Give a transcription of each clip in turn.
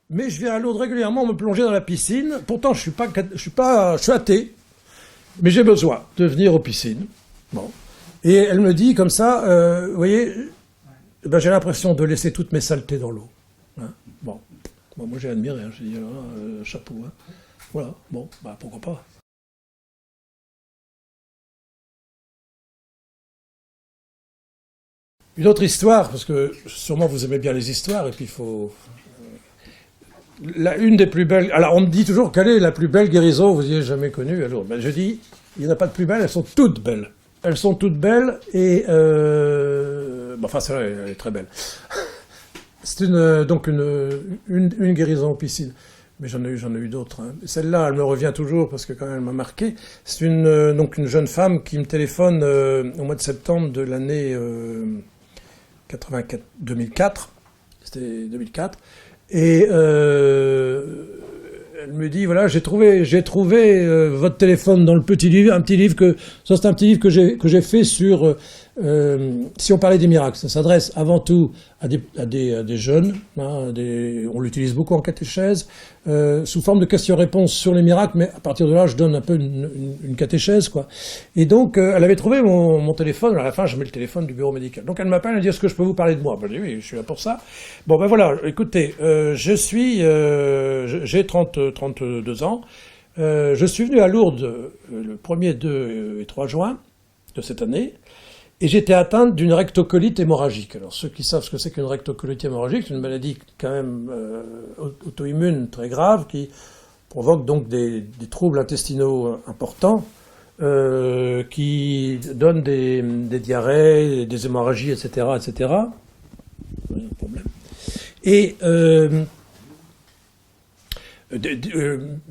mais je viens à Lourdes régulièrement me plonger dans la piscine. Pourtant, je suis athée, mais j'ai besoin de venir aux piscines. Bon. Et elle me dit comme ça, vous voyez, ben, j'ai l'impression de laisser toutes mes saletés dans l'eau. Hein, bon. Bon, moi j'ai admiré, hein, j'ai dit, chapeau. Hein. Voilà, bon, bah pourquoi pas. Une autre histoire, parce que sûrement vous aimez bien les histoires, et puis il faut... une des plus belles... Alors on me dit toujours, quelle est la plus belle guérison que vous ayez jamais connue à Lourdes? Ben, je dis, il n'y en a pas de plus belle, elles sont toutes belles. Elles sont toutes belles, et... enfin c'est vrai, elle est très belle. C'est donc une guérison en piscine. Mais j'en ai eu d'autres. Hein. Celle-là, elle me revient toujours parce que quand même, elle m'a marqué. C'est donc une jeune femme qui me téléphone au mois de septembre de l'année 2004. C'était 2004. Et elle me dit, voilà, j'ai trouvé votre téléphone dans le petit livre, un petit livre c'est un petit livre que j'ai fait sur, si on parlait des miracles. Ça s'adresse avant tout à des jeunes, hein, on l'utilise beaucoup en catéchèse, sous forme de questions-réponses sur les miracles, mais à partir de là, je donne un peu une catéchèse, quoi. Et donc, elle avait trouvé mon téléphone, à la fin, je mets le téléphone du bureau médical. Donc, elle m'appelle, elle dit, est-ce que je peux vous parler de moi? Ben, je dis, oui, je suis là pour ça. Bon, ben voilà, écoutez, j'ai 32 ans, je suis venu à Lourdes le 1er, 2 et 3 juin de cette année, et j'étais atteinte d'une rectocolite hémorragique. Alors, ceux qui savent ce que c'est qu'une rectocolite hémorragique, c'est une maladie quand même auto-immune très grave qui provoque donc des troubles intestinaux importants, qui donnent des diarrhées, des hémorragies, etc., etc. Et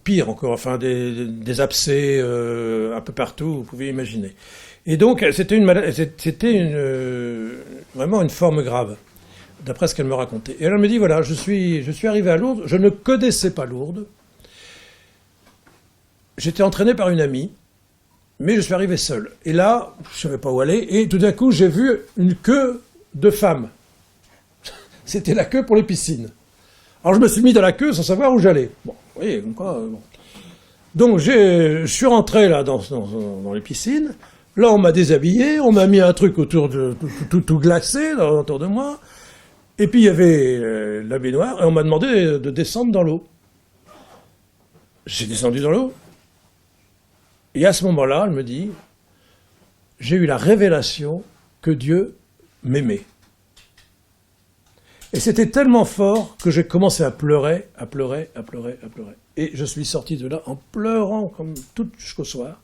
pire encore, enfin des abcès un peu partout, vous pouvez imaginer. Et donc c'était vraiment une forme grave, d'après ce qu'elle me racontait. Et elle me dit, voilà, je suis arrivé à Lourdes, je ne connaissais pas Lourdes, j'étais entraîné par une amie, mais je suis arrivé seul. Et là, je ne savais pas où aller, et tout d'un coup, j'ai vu une queue de femmes. C'était la queue pour les piscines. Alors je me suis mis dans la queue sans savoir où j'allais. Bon, vous voyez, comme quoi... Bon. Donc je suis rentré là dans les piscines. Là, on m'a déshabillé, on m'a mis un truc autour de tout glacé autour de moi. Et puis il y avait la baignoire, et on m'a demandé de descendre dans l'eau. J'ai descendu dans l'eau. Et à ce moment-là, elle me dit, j'ai eu la révélation que Dieu m'aimait. Et c'était tellement fort que j'ai commencé à pleurer. Et je suis sorti de là en pleurant comme tout jusqu'au soir.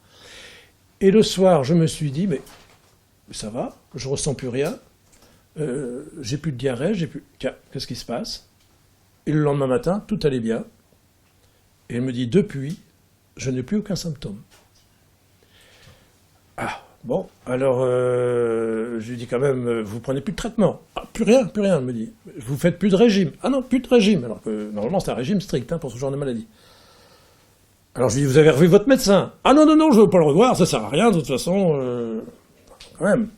Et le soir, je me suis dit, mais ça va, je ressens plus rien, j'ai plus de diarrhée, tiens, qu'est-ce qui se passe? Et le lendemain matin, tout allait bien. Et elle me dit, depuis, je n'ai plus aucun symptôme. Ah, bon, alors, je lui dis quand même, vous prenez plus de traitement? Ah, plus rien, elle me dit. Vous faites plus de régime? Ah non, plus de régime. Alors que, normalement, c'est un régime strict, hein, pour ce genre de maladie. Alors je lui dis, vous avez revu votre médecin? Ah non, je veux pas le revoir, ça sert à rien, de toute façon, quand même.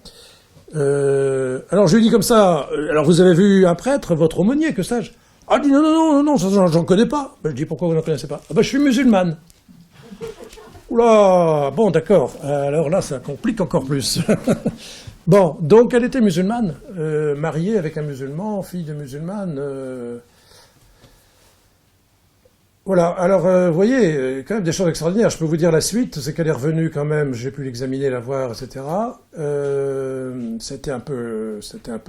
Alors je lui dis comme ça, alors vous avez vu un prêtre, votre aumônier, que sais-je? Ah, il dit, non, ça, j'en connais pas. Ben, je dis, pourquoi vous n'en connaissez pas? Ah ben, je suis musulmane. Oula, bon, d'accord. Alors là, ça complique encore plus. Bon, donc elle était musulmane, mariée avec un musulman, fille de musulmane. Voilà, alors vous voyez, quand même des choses extraordinaires. Je peux vous dire la suite, c'est qu'elle est revenue quand même, j'ai pu l'examiner, la voir, etc. C'était un peu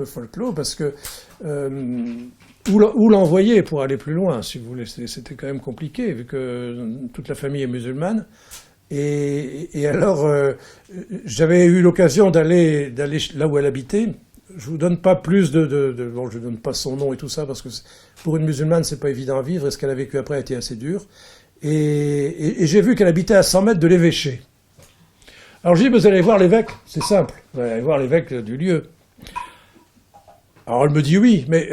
folklore parce que où l'envoyer pour aller plus loin, si vous voulez, c'était quand même compliqué vu que toute la famille est musulmane. Et alors, j'avais eu l'occasion d'aller là où elle habitait. Je vous donne pas plus bon, je donne pas son nom et tout ça parce que pour une musulmane c'est pas évident à vivre et ce qu'elle a vécu après a été assez dur. Et j'ai vu qu'elle habitait à 100 mètres de l'évêché. Alors j'ai dit, vous allez voir l'évêque, c'est simple, vous allez voir l'évêque du lieu. Alors elle me dit oui, mais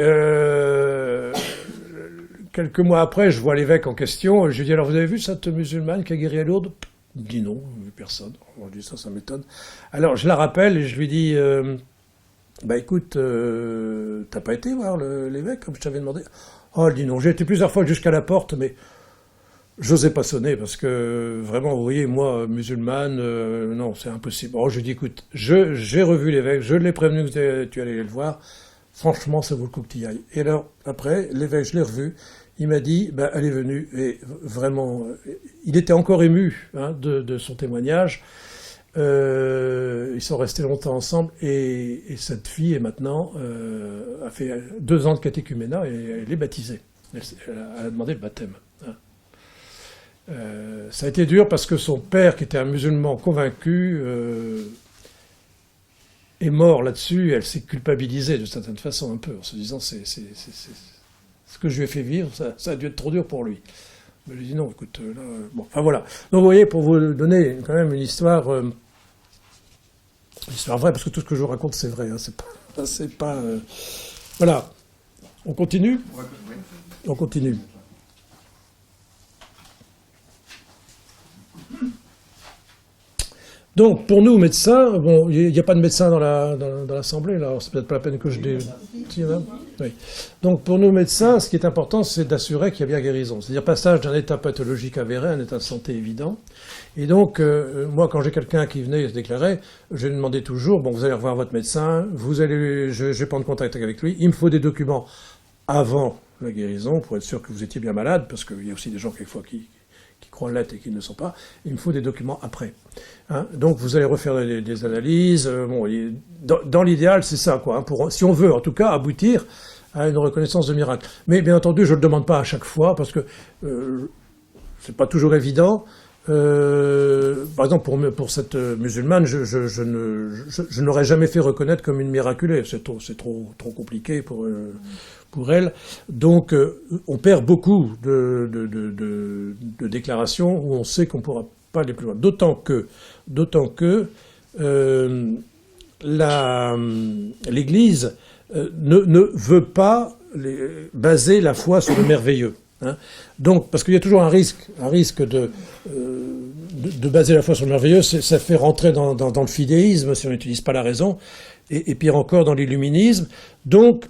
quelques mois après je vois l'évêque en question. Je lui dis, alors vous avez vu cette musulmane qui a guéri à Lourdes? Il me dit non, personne. Je lui dis ça m'étonne. Alors je la rappelle et je lui dis bah écoute, t'as pas été voir l'évêque comme je t'avais demandé? Oh, elle dit non, j'ai été plusieurs fois jusqu'à la porte, mais j'osais pas sonner parce que vraiment, vous voyez, moi, musulmane, non, c'est impossible. Oh, je dis écoute, j'ai revu l'évêque, je l'ai prévenu que tu allais le voir, franchement, ça vaut le coup que tu y ailles. Et alors, après, l'évêque, je l'ai revu, il m'a dit, bah, elle est venue, et vraiment, il était encore ému hein, de son témoignage. Ils sont restés longtemps ensemble et cette fille est maintenant a fait 2 ans de catéchuménat et elle est baptisée. Elle a demandé le baptême. Hein. Ça a été dur parce que son père, qui était un musulman convaincu, est mort là-dessus. Et elle s'est culpabilisée de certaine façon un peu en se disant c'est ce que je lui ai fait vivre, ça a dû être trop dur pour lui. Mais je lui ai dit non, écoute, là, bon, enfin voilà. Donc vous voyez, pour vous donner quand même une histoire vraie, parce que tout ce que je vous raconte, c'est vrai. Hein, c'est pas voilà. On continue ? On continue. Donc, pour nous, médecins, bon, il n'y a pas de médecin dans l'Assemblée, là, c'est peut-être pas la peine que je dise. Oui. Donc, pour nous, médecins, ce qui est important, c'est d'assurer qu'il y a bien guérison. C'est-à-dire passage d'un état pathologique avéré à un état de santé évident. Et donc, moi, quand j'ai quelqu'un qui venait se déclarer, je lui demandais toujours, bon, vous allez revoir votre médecin, je vais prendre contact avec lui, il me faut des documents avant la guérison, pour être sûr que vous étiez bien malade, parce qu'il y a aussi des gens, quelquefois, qui croient l'être et qui ne le sont pas, il me faut des documents après. Hein, donc vous allez refaire des analyses. Bon, dans l'idéal, c'est ça, quoi. Hein, si on veut, en tout cas, aboutir à une reconnaissance de miracle. Mais bien entendu, je ne le demande pas à chaque fois parce que c'est pas toujours évident. Par exemple, pour cette musulmane, je n'aurais jamais fait reconnaître comme une miraculée. C'est trop compliqué pour elle. Donc, on perd beaucoup de déclarations où on sait qu'on ne pourra pas aller plus loin. D'autant que l'Église ne veut pas baser la foi sur le merveilleux. Hein. Donc, parce qu'il y a toujours un risque de baser la foi sur le merveilleux, ça fait rentrer dans le fidéisme si on n'utilise pas la raison, et pire encore dans l'illuminisme. Donc,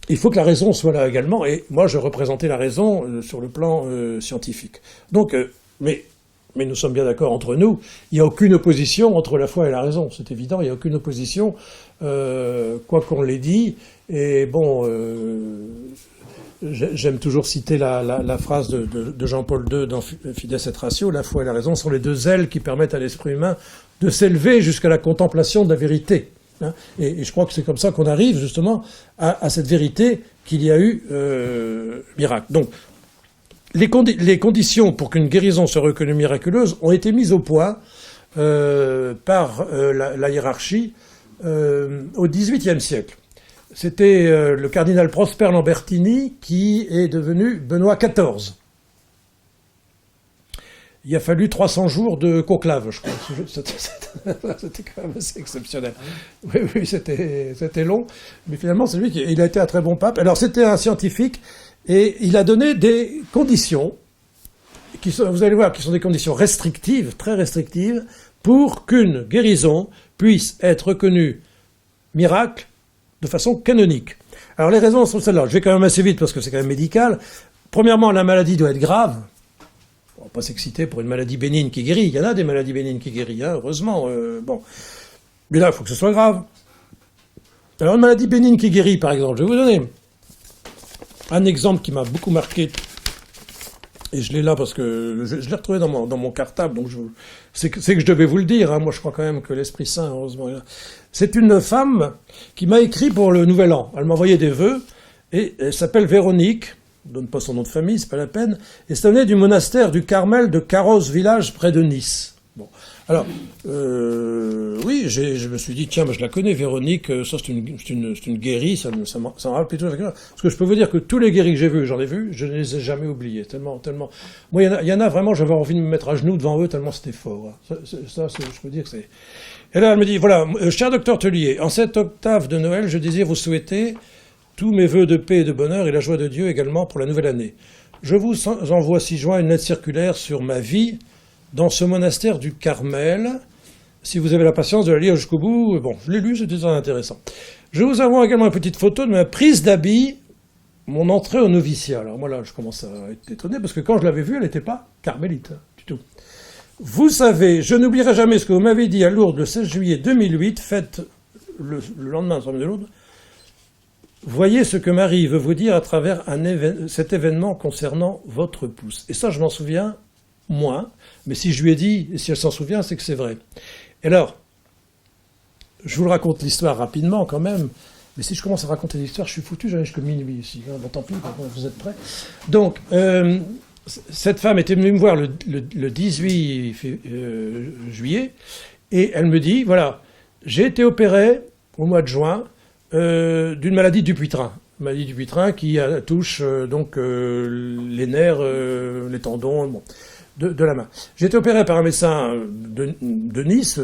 il faut que la raison soit là également, et moi je représentais la raison sur le plan scientifique. Donc, mais nous sommes bien d'accord entre nous, il n'y a aucune opposition entre la foi et la raison, c'est évident, il n'y a aucune opposition, quoi qu'on l'ait dit, et bon, j'aime toujours citer la phrase de Jean-Paul II dans Fides et Ratio, la foi et la raison sont les 2 ailes qui permettent à l'esprit humain de s'élever jusqu'à la contemplation de la vérité. Hein, et je crois que c'est comme ça qu'on arrive justement à cette vérité qu'il y a eu miracle. Donc, les conditions pour qu'une guérison soit reconnue miraculeuse ont été mises au point par la hiérarchie au XVIIIe siècle. C'était le cardinal Prosper Lambertini qui est devenu Benoît XIV. Il a fallu 300 jours de conclave, je crois. C'était quand même assez exceptionnel. Oui, c'était long. Mais finalement, c'est lui il a été un très bon pape. Alors, c'était un scientifique et il a donné des conditions vous allez voir, qui sont des conditions restrictives, très restrictives, pour qu'une guérison puisse être reconnue miracle de façon canonique. Alors, les raisons sont celles-là. Je vais quand même assez vite parce que c'est quand même médical. Premièrement, la maladie doit être grave. On ne va pas s'exciter pour une maladie bénigne qui guérit. Il y en a des maladies bénignes qui guérissent, hein, heureusement. Bon. Mais là, il faut que ce soit grave. Alors, une maladie bénigne qui guérit, par exemple, je vais vous donner un exemple qui m'a beaucoup marqué. Et je l'ai là parce que je l'ai retrouvé dans mon cartable, donc c'est que je devais vous le dire. Hein. Moi, je crois quand même que l'Esprit Saint, heureusement, est là. C'est une femme qui m'a écrit pour le Nouvel An. Elle m'a envoyé des vœux, et elle s'appelle Véronique. Je ne donne pas son nom de famille, c'est pas la peine. Et ça venait du monastère du Carmel de Carros, village près de Nice. Bon. Alors, oui, je me suis dit, tiens, je la connais, Véronique, ça c'est une guérie, ça m'en rappelle plutôt. Parce que je peux vous dire que tous les guéris que j'ai vus, j'en ai vus, je ne les ai jamais oubliés, tellement. Moi, il y en a vraiment, j'avais envie de me mettre à genoux devant eux, tellement c'était fort. Hein. Je peux dire que c'est... Et là, elle me dit, voilà, cher docteur Tellier, en cette octave de Noël, je désire vous souhaiter tous mes vœux de paix et de bonheur et la joie de Dieu également pour la nouvelle année. Je vous envoie ci-joint une lettre circulaire sur ma vie dans ce monastère du Carmel. Si vous avez la patience de la lire jusqu'au bout, bon, je l'ai lu, c'était très intéressant. Je vous envoie également une petite photo de ma prise d'habit, mon entrée au noviciat. Alors moi là, je commence à être étonné, parce que quand je l'avais vue, elle n'était pas carmélite, du tout. Vous savez, je n'oublierai jamais ce que vous m'avez dit à Lourdes le 16 juillet 2008, fête le lendemain de Lourdes. Voyez ce que Marie veut vous dire à travers cet événement concernant votre pouce. Et ça, je m'en souviens moins, mais si je lui ai dit, et si elle s'en souvient, c'est que c'est vrai. Et alors, je vous le raconte l'histoire rapidement quand même, mais si je commence à raconter l'histoire, je suis foutu, j'en ai jusqu'à minuit ici. Bon, tant pis, vous êtes prêts. Donc, cette femme était venue me voir le 18 juillet, et elle me dit, voilà, j'ai été opéré au mois de juin d'une maladie du Dupuytren. Maladie du Dupuytren qui touche donc les nerfs, les tendons, bon, de la main. J'ai été opéré par un médecin de Nice,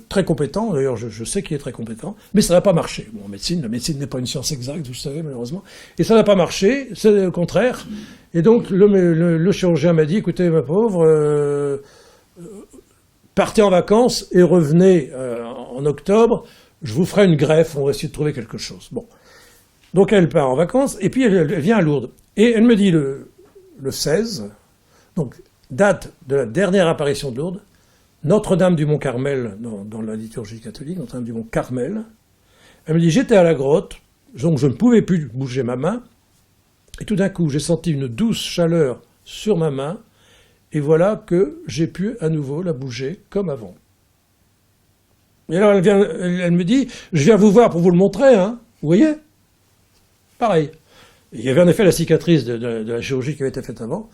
très compétent, d'ailleurs je sais qu'il est très compétent, mais ça n'a pas marché. Bon, la médecine n'est pas une science exacte, vous le savez malheureusement, et ça n'a pas marché, c'est le contraire. Et donc le chirurgien m'a dit, écoutez ma pauvre, partez en vacances et revenez en octobre, je vous ferai une greffe, on va essayer de trouver quelque chose. Bon. Donc elle part en vacances, et puis elle vient à Lourdes. Et elle me dit le 16, donc date de la dernière apparition de Lourdes, Notre-Dame du Mont-Carmel, dans la liturgie catholique, Notre-Dame du Mont-Carmel. Elle me dit, j'étais à la grotte, donc je ne pouvais plus bouger ma main, et tout d'un coup j'ai senti une douce chaleur sur ma main, et voilà que j'ai pu à nouveau la bouger comme avant. Et alors elle me dit, je viens vous voir pour vous le montrer, hein, vous voyez ? Pareil. Il y avait en effet la cicatrice de la chirurgie qui avait été faite avant.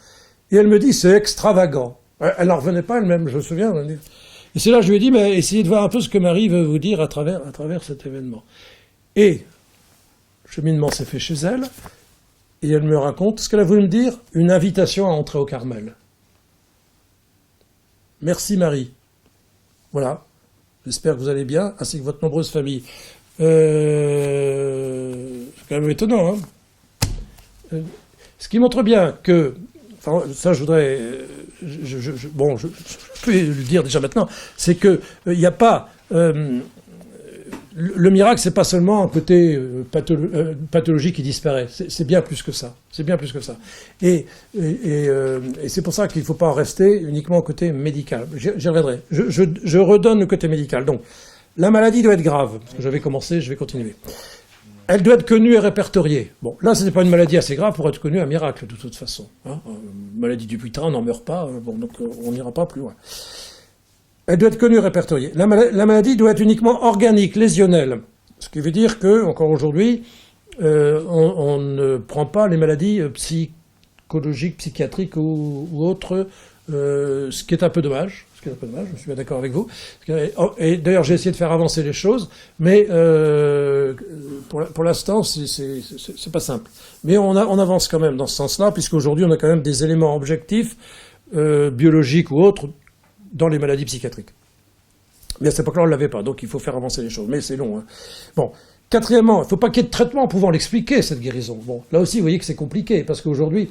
Et elle me dit, c'est extravagant. Elle n'en revenait pas elle-même, je me souviens. Et c'est là que je lui ai dit, mais essayez de voir un peu ce que Marie veut vous dire à travers cet événement. Et le cheminement s'est fait chez elle, et elle me raconte ce qu'elle a voulu me dire, une invitation à entrer au Carmel. Merci Marie. Voilà. J'espère que vous allez bien, ainsi que votre nombreuse famille. C'est quand même étonnant, hein. Ce qui montre bien que, enfin, ça je voudrais, je peux le dire déjà maintenant, c'est que il n'y a pas, le miracle, c'est pas seulement un côté pathologie qui disparaît, c'est bien plus que ça, c'est bien plus que ça. Et c'est pour ça qu'il ne faut pas en rester uniquement au côté médical. J'y reviendrai. Je redonne le côté médical. Donc, la maladie doit être grave, parce que j'avais commencé, je vais continuer. Elle doit être connue et répertoriée. Bon, là, ce n'est pas une maladie assez grave pour être connue, un miracle, de toute façon. Hein. Maladie du Dupuytren, on n'en meurt pas, bon, donc on n'ira pas plus loin. Elle doit être connue et répertoriée. La maladie doit être uniquement organique, lésionnelle. Ce qui veut dire que, encore aujourd'hui, on ne prend pas les maladies psychologiques, psychiatriques ou autres, ce qui est un peu dommage. Je suis bien d'accord avec vous. Et d'ailleurs, j'ai essayé de faire avancer les choses, mais pour l'instant, c'est pas simple. Mais on avance quand même dans ce sens-là, puisqu'aujourd'hui, on a quand même des éléments objectifs, biologiques ou autres, dans les maladies psychiatriques. Mais à cette époque-là, on ne l'avait pas, donc il faut faire avancer les choses. Mais c'est long. Hein. Bon. Quatrièmement, il ne faut pas qu'il y ait de traitement pouvant l'expliquer, cette guérison. Bon, là aussi, vous voyez que c'est compliqué, parce qu'aujourd'hui,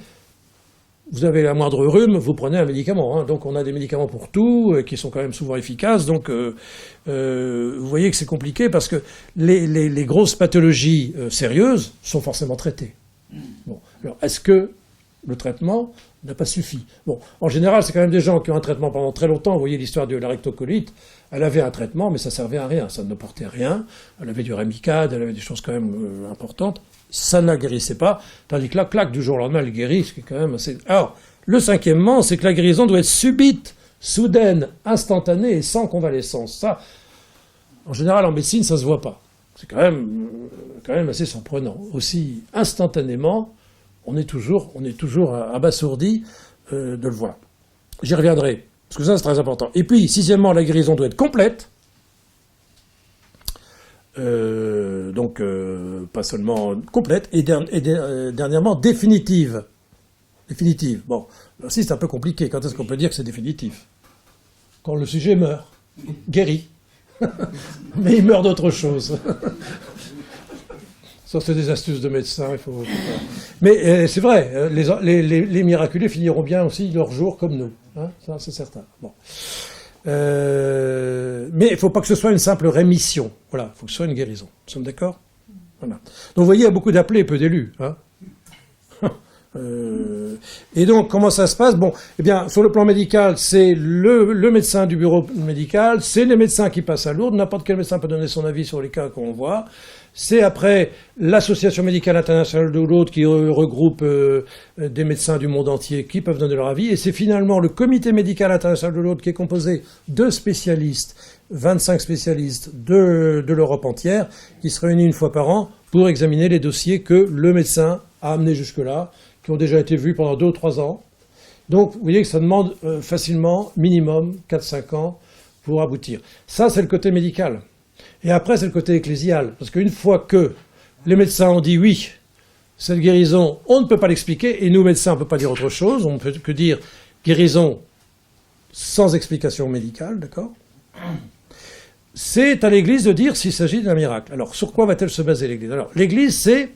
vous avez la moindre rhume, vous prenez un médicament. Hein. Donc on a des médicaments pour tout, qui sont quand même souvent efficaces. Donc vous voyez que c'est compliqué, parce que les grosses pathologies sérieuses sont forcément traitées. Bon. Alors, est-ce que le traitement n'a pas suffi? Bon, en général, c'est quand même des gens qui ont un traitement pendant très longtemps. Vous voyez l'histoire de la rectocolite. Elle avait un traitement, mais ça servait à rien. Ça ne portait rien. Elle avait du Remicade, elle avait des choses quand même importantes. Ça ne la guérissait pas. Tandis que là, clac, du jour au lendemain, elle guérit, ce qui est quand même assez... Alors, le cinquièmement, c'est que la guérison doit être subite, soudaine, instantanée et sans convalescence. Ça, en général, en médecine, ça ne se voit pas. C'est quand même assez surprenant. Aussi, instantanément, on est toujours abasourdi de le voir. J'y reviendrai, parce que ça, c'est très important. Et puis, sixièmement, la guérison doit être complète. Donc, pas seulement complète, et dernièrement, définitive. Définitive. Bon, là aussi, c'est un peu compliqué. Quand est-ce qu'on peut dire que c'est définitif? Quand le sujet meurt, guéri. Mais il meurt d'autre chose. Ça, c'est des astuces de médecins. Mais c'est vrai, les miraculés finiront bien aussi leur jour comme nous. Hein, ça, c'est certain. Bon. Mais il ne faut pas que ce soit une simple rémission. Voilà, il faut que ce soit une guérison. Nous sommes d'accord ? Voilà. Donc vous voyez, il y a beaucoup d'appelés et peu d'élus. Hein. Et donc, comment ça se passe? Bon, eh bien, sur le plan médical, c'est le médecin du bureau médical, c'est les médecins qui passent à Lourdes, n'importe quel médecin peut donner son avis sur les cas qu'on voit. C'est après l'Association médicale internationale de Lourdes qui regroupe des médecins du monde entier qui peuvent donner leur avis. Et c'est finalement le Comité médical international de Lourdes qui est composé de spécialistes, 25 spécialistes de l'Europe entière, qui se réunissent une fois par an pour examiner les dossiers que le médecin a amenés jusque-là, qui ont déjà été vus pendant 2 ou 3 ans. Donc, vous voyez que ça demande facilement, minimum, 4-5 ans pour aboutir. Ça, c'est le côté médical. Et après, c'est le côté ecclésial. Parce qu'une fois que les médecins ont dit oui, cette guérison, on ne peut pas l'expliquer, et nous, médecins, on ne peut pas dire autre chose, on ne peut que dire guérison sans explication médicale, d'accord? C'est à l'Église de dire s'il s'agit d'un miracle. Alors, sur quoi va-t-elle se baser, l'Église? Alors, l'Église, c'est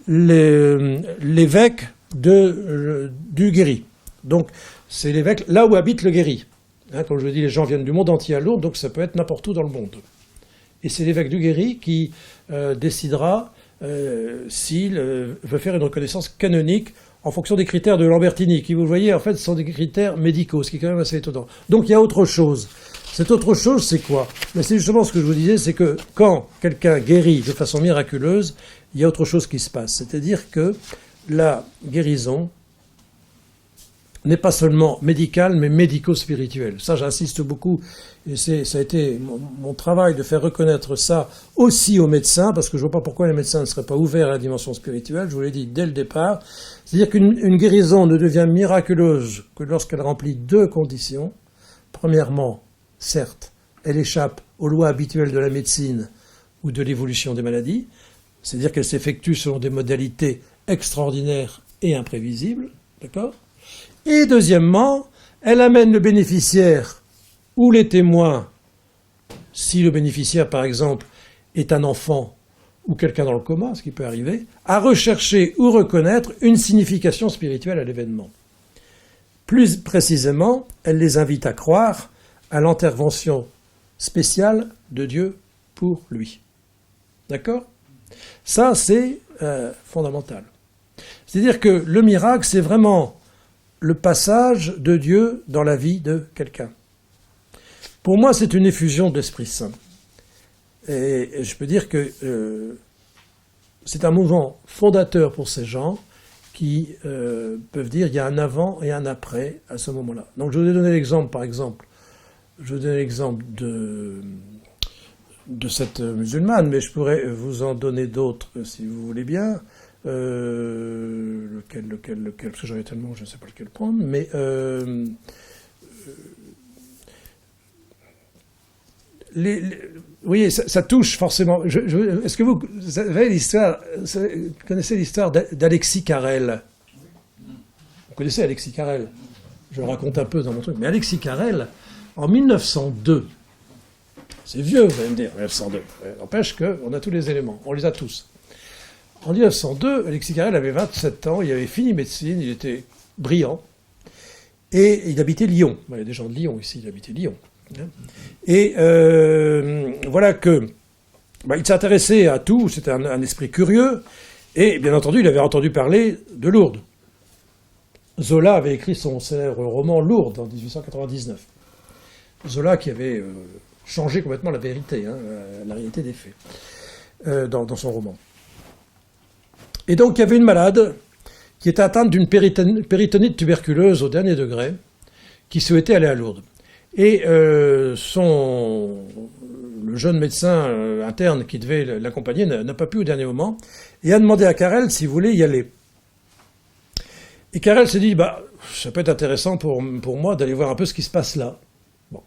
l'évêque du guéri. Donc, c'est l'évêque là où habite le guéri. Hein, comme je vous dis, les gens viennent du monde entier à Lourdes, donc ça peut être n'importe où dans le monde. Et c'est l'évêque du guéri qui décidera s'il veut faire une reconnaissance canonique en fonction des critères de Lambertini, qui, vous voyez, en fait, sont des critères médicaux, ce qui est quand même assez étonnant. Donc, il y a autre chose. Cette autre chose, c'est quoi? Mais c'est justement ce que je vous disais, c'est que quand quelqu'un guérit de façon miraculeuse, il y a autre chose qui se passe. C'est-à-dire que la guérison n'est pas seulement médicale, mais médico-spirituelle. Ça, j'insiste beaucoup, et ça a été mon travail de faire reconnaître ça aussi aux médecins, parce que je ne vois pas pourquoi les médecins ne seraient pas ouverts à la dimension spirituelle, je vous l'ai dit dès le départ. C'est-à-dire qu'une guérison ne devient miraculeuse que lorsqu'elle remplit 2 conditions. Premièrement, certes, elle échappe aux lois habituelles de la médecine ou de l'évolution des maladies, c'est-à-dire qu'elle s'effectue selon des modalités extraordinaires et imprévisibles, d'accord? Et deuxièmement, elle amène le bénéficiaire ou les témoins, si le bénéficiaire, par exemple, est un enfant ou quelqu'un dans le coma, ce qui peut arriver, à rechercher ou reconnaître une signification spirituelle à l'événement. Plus précisément, elle les invite à croire à l'intervention spéciale de Dieu pour lui. D'accord? Ça, c'est fondamental. C'est-à-dire que le miracle, c'est vraiment le passage de Dieu dans la vie de quelqu'un. Pour moi, c'est une effusion de l'Esprit Saint. Et je peux dire que c'est un mouvement fondateur pour ces gens qui peuvent dire qu'il y a un avant et un après à ce moment-là. Donc je vous ai donné l'exemple, par exemple, de cette musulmane, mais je pourrais vous en donner d'autres si vous voulez bien. Lequel, parce que j'en ai tellement, je ne sais pas lequel prendre, mais vous voyez, ça touche forcément. Est-ce que vous connaissez l'histoire d'Alexis Carrel? Vous connaissez Alexis Carrel? Je le raconte un peu dans mon truc, mais Alexis Carrel, en 1902, c'est vieux, vous allez me dire, 1902, n'empêche qu'on a tous les éléments, on les a tous. En 1902, Alexis Carrel avait 27 ans, il avait fini médecine, il était brillant, et il habitait Lyon. Il y a des gens de Lyon ici, il habitait Lyon. Et voilà que il s'intéressait à tout, c'était un esprit curieux, et bien entendu, il avait entendu parler de Lourdes. Zola avait écrit son célèbre roman Lourdes en 1899. Zola qui avait changé complètement la vérité, la réalité des faits, dans son roman. Et donc, il y avait une malade qui était atteinte d'une péritonite tuberculeuse au dernier degré, qui souhaitait aller à Lourdes. Et le jeune médecin interne qui devait l'accompagner n'a pas pu au dernier moment, et a demandé à Carrel s'il voulait y aller. Et Carrel s'est dit, ça peut être intéressant pour moi d'aller voir un peu ce qui se passe là. Bon.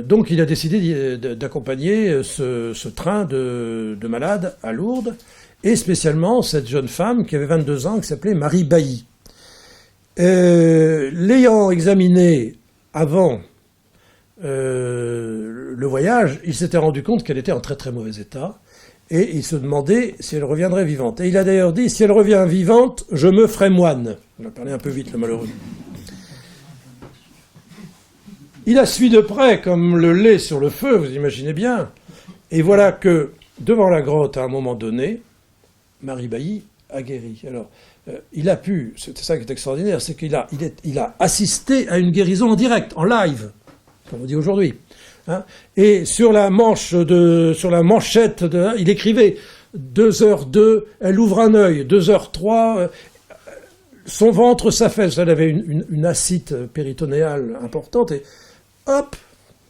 Donc il a décidé d'accompagner ce train de malades à Lourdes, et spécialement cette jeune femme qui avait 22 ans, qui s'appelait Marie Bailly. L'ayant examinée avant le voyage, il s'était rendu compte qu'elle était en très très mauvais état, et il se demandait si elle reviendrait vivante. Et il a d'ailleurs dit, si elle revient vivante, je me ferai moine. On a parlé un peu vite, le malheureux. Il a suivi de près, comme le lait sur le feu, vous imaginez bien. Et voilà que, devant la grotte, à un moment donné, Marie Bailly a guéri. Alors, il a pu, c'est ça qui est extraordinaire, c'est qu'il a assisté à une guérison en direct, en live, comme on dit aujourd'hui. Hein, et sur la manchette, il écrivait 2h02, elle ouvre un œil, 2h03, son ventre s'affaisse, elle avait une ascite péritonéale importante, et hop,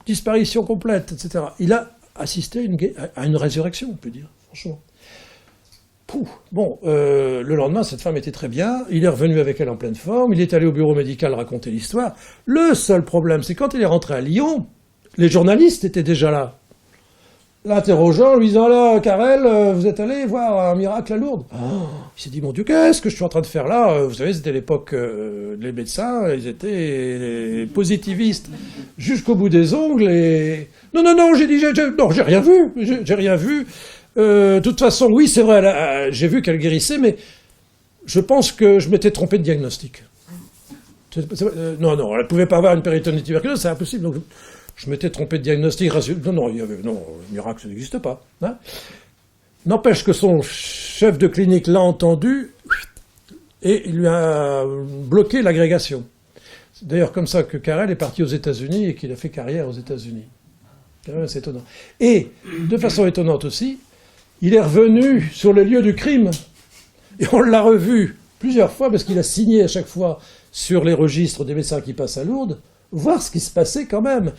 disparition complète, etc. Il a assisté à une résurrection, on peut dire, franchement. Bon, le lendemain, cette femme était très bien, il est revenu avec elle en pleine forme, il est allé au bureau médical raconter l'histoire. Le seul problème, c'est quand il est rentré à Lyon, les journalistes étaient déjà là. L'interrogeant, lui disant, là, Carrel, vous êtes allé voir un miracle à Lourdes? Il s'est dit, mon Dieu, qu'est-ce que je suis en train de faire là? Vous savez, c'était l'époque, les médecins, ils étaient positivistes jusqu'au bout des ongles, et... Non, j'ai dit, non, j'ai rien vu. De toute façon, oui, c'est vrai, j'ai vu qu'elle guérissait, mais je pense que je m'étais trompé de diagnostic. Non, elle ne pouvait pas avoir une péritonite tuberculeuse, c'est impossible, donc... Je m'étais trompé de diagnostic. Non, le miracle, ça n'existe pas. Hein. N'empêche que son chef de clinique l'a entendu et il lui a bloqué l'agrégation. C'est d'ailleurs comme ça que Carrel est parti aux États-Unis et qu'il a fait carrière aux États-Unis. C'est étonnant. Et, de façon étonnante aussi, il est revenu sur les lieux du crime et on l'a revu plusieurs fois parce qu'il a signé à chaque fois sur les registres des médecins qui passent à Lourdes, voir ce qui se passait quand même.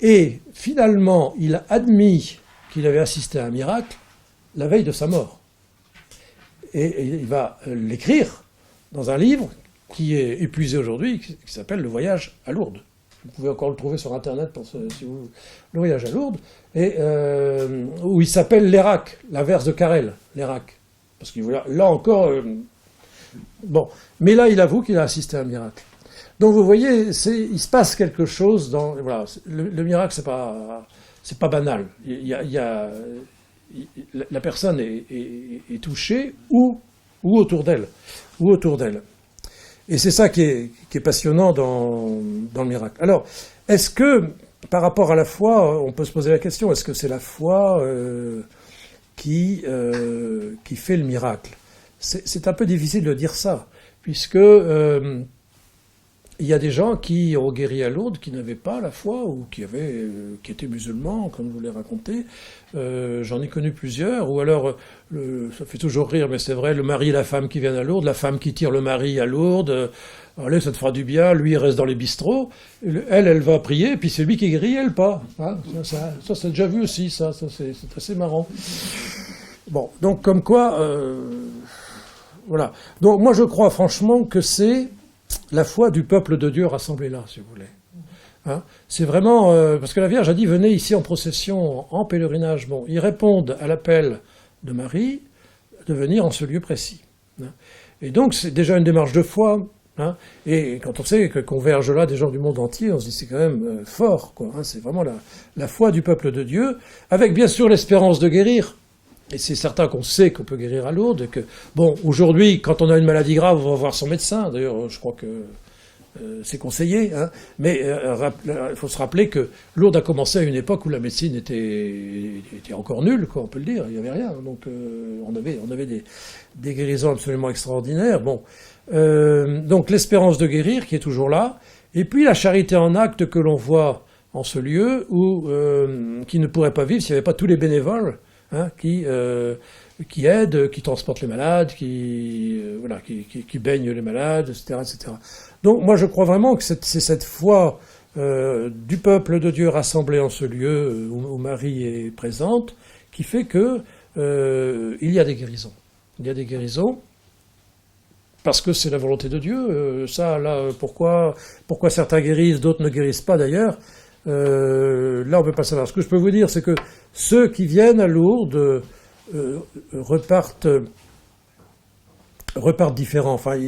Et finalement, il a admis qu'il avait assisté à un miracle la veille de sa mort. Et il va l'écrire dans un livre qui est épuisé aujourd'hui, qui s'appelle « Le voyage à Lourdes ». Vous pouvez encore le trouver sur Internet, si vous... Le voyage à Lourdes, et, où il s'appelle l'Hérac, l'inverse de Carrel, l'Hérac. Parce qu'il là encore... Bon, mais là, il avoue qu'il a assisté à un miracle. Donc vous voyez, il se passe quelque chose dans... Voilà, le miracle, c'est pas banal. La personne est touchée ou autour d'elle. Et c'est ça qui est passionnant dans le miracle. Alors, est-ce que, par rapport à la foi, on peut se poser la question, est-ce que c'est la foi qui fait le miracle? C'est un peu difficile de dire ça, puisque... il y a des gens qui ont guéri à Lourdes qui n'avaient pas la foi ou qui étaient musulmans, comme je vous l'ai raconté. J'en ai connu plusieurs. Ou alors, ça fait toujours rire, mais c'est vrai, le mari et la femme qui viennent à Lourdes, la femme qui tire le mari à Lourdes. Allez, ça te fera du bien. Lui, il reste dans les bistrots. Elle va prier, puis c'est lui qui guérit, elle pas. Hein, ça c'est déjà vu aussi, ça c'est assez marrant. Bon, donc comme quoi, voilà. Donc moi, je crois franchement que c'est la foi du peuple de Dieu rassemblé là, si vous voulez. Hein, c'est vraiment... parce que la Vierge a dit, venez ici en procession, en pèlerinage. Bon, ils répondent à l'appel de Marie de venir en ce lieu précis. Hein. Et donc, c'est déjà une démarche de foi. Hein, et quand on sait que convergent là des gens du monde entier, on se dit, c'est quand même fort, quoi. Hein, c'est vraiment la foi du peuple de Dieu, avec bien sûr l'espérance de guérir. Et c'est certain qu'on sait qu'on peut guérir à Lourdes, et que, bon, aujourd'hui, quand on a une maladie grave, on va voir son médecin. D'ailleurs, je crois que c'est conseillé. Hein. Mais il faut se rappeler que Lourdes a commencé à une époque où la médecine était encore nulle, quoi, on peut le dire. Il n'y avait rien. Donc, on avait des guérisons absolument extraordinaires. Bon. Donc, l'espérance de guérir qui est toujours là. Et puis, la charité en acte que l'on voit en ce lieu, qui ne pourrait pas vivre s'il n'y avait pas tous les bénévoles. Hein, qui aident, qui transportent les malades, qui baignent les malades, etc., etc. Donc moi je crois vraiment que c'est cette foi du peuple de Dieu rassemblé en ce lieu où Marie est présente qui fait que il y a des guérisons. Il y a des guérisons parce que c'est la volonté de Dieu. Pourquoi certains guérissent, d'autres ne guérissent pas d'ailleurs. Là, on ne peut pas savoir. Ce que je peux vous dire, c'est que ceux qui viennent à Lourdes repartent différents. Enfin,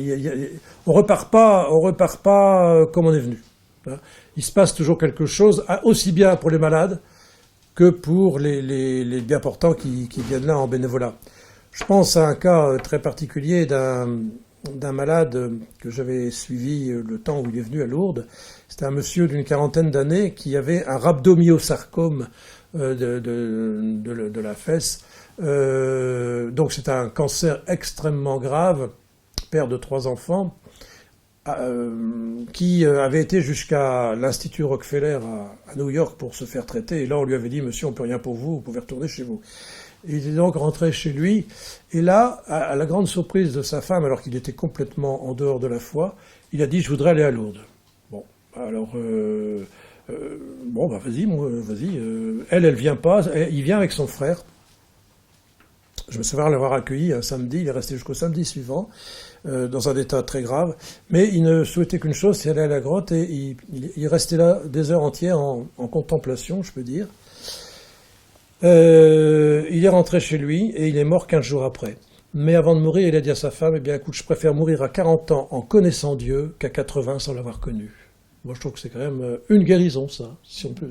on repart pas comme on est venu. Hein. Il se passe toujours quelque chose, aussi bien pour les malades que pour les bien portants qui viennent là en bénévolat. Je pense à un cas très particulier d'un malade que j'avais suivi le temps où il est venu à Lourdes. C'était un monsieur d'une 40aine d'années qui avait un rhabdomyosarcome de la fesse. Donc c'est un cancer extrêmement grave, père de 3 enfants, qui avait été jusqu'à l'Institut Rockefeller à New York pour se faire traiter. Et là, on lui avait dit, monsieur, on ne peut rien pour vous, vous pouvez retourner chez vous. Il est donc rentré chez lui. Et là, à la grande surprise de sa femme, alors qu'il était complètement en dehors de la foi, il a dit, je voudrais aller à Lourdes. Bon, alors, bon, bah vas-y, vas-y. Elle vient pas. Il vient avec son frère. Je me souviens l'avoir accueilli un samedi. Il est resté jusqu'au samedi suivant, dans un état très grave. Mais il ne souhaitait qu'une chose, c'est aller à la grotte. Et il restait là des heures entières en contemplation, je peux dire. Il est rentré chez lui et il est mort 15 jours après. Mais avant de mourir, il a dit à sa femme, eh bien écoute, je préfère mourir à 40 ans en connaissant Dieu qu'à 80 sans l'avoir connu. Moi je trouve que c'est quand même une guérison ça. Si on peut,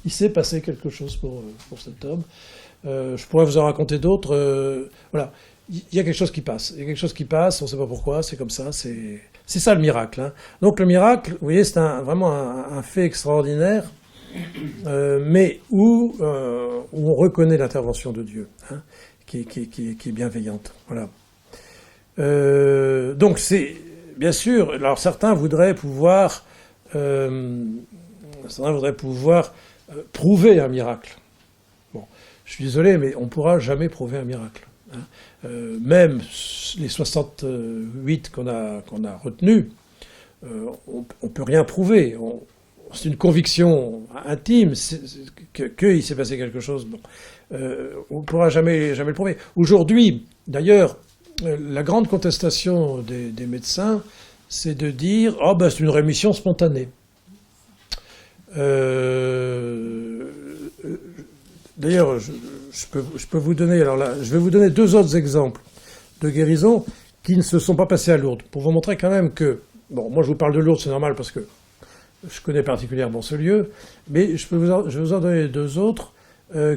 il s'est passé quelque chose pour cet homme. Je pourrais vous en raconter d'autres. Voilà, il y a quelque chose qui passe. Il y a quelque chose qui passe, on ne sait pas pourquoi, c'est comme ça. C'est ça le miracle. Hein. Donc le miracle, vous voyez, c'est vraiment un fait extraordinaire. Mais où on reconnaît l'intervention de Dieu, hein, qui est bienveillante. Voilà. Donc c'est bien sûr. Alors certains voudraient pouvoir prouver un miracle. Bon, je suis désolé, mais on ne pourra jamais prouver un miracle. Hein. Même les 68 qu'on a retenus, on ne peut rien prouver. C'est une conviction intime qu'il s'est passé quelque chose. Bon. On ne pourra jamais le prouver. Aujourd'hui, d'ailleurs, la grande contestation des médecins, c'est de dire « Ah, ben, c'est une rémission spontanée ». D'ailleurs, je peux vous donner, alors là, je vais vous donner 2 autres exemples de guérisons qui ne se sont pas passées à Lourdes, pour vous montrer quand même que, bon, moi je vous parle de Lourdes, c'est normal parce que je connais particulièrement ce lieu, mais je vais vous en donner 2 autres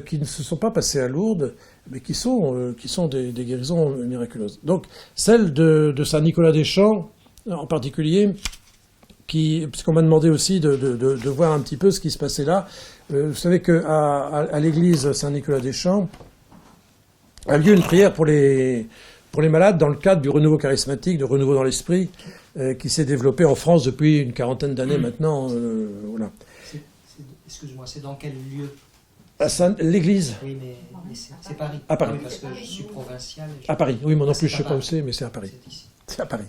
qui ne se sont pas passées à Lourdes, mais qui sont des guérisons miraculeuses. Donc, celle de Saint-Nicolas-des-Champs, en particulier, puisqu'on m'a demandé aussi de voir un petit peu ce qui se passait là. Vous savez qu'à l'église Saint-Nicolas-des-Champs a lieu une prière pour les malades dans le cadre du renouveau charismatique, de renouveau dans l'esprit, qui s'est développé en France depuis une 40aine d'années maintenant. Voilà. Excuse-moi, c'est dans quel lieu? L'église. Oui, mais c'est Paris. À Paris. Oui, parce que je suis provincial. À Paris, oui, moi non plus, je ne sais pas où c'est, mais c'est à Paris. C'est ici. C'est à Paris.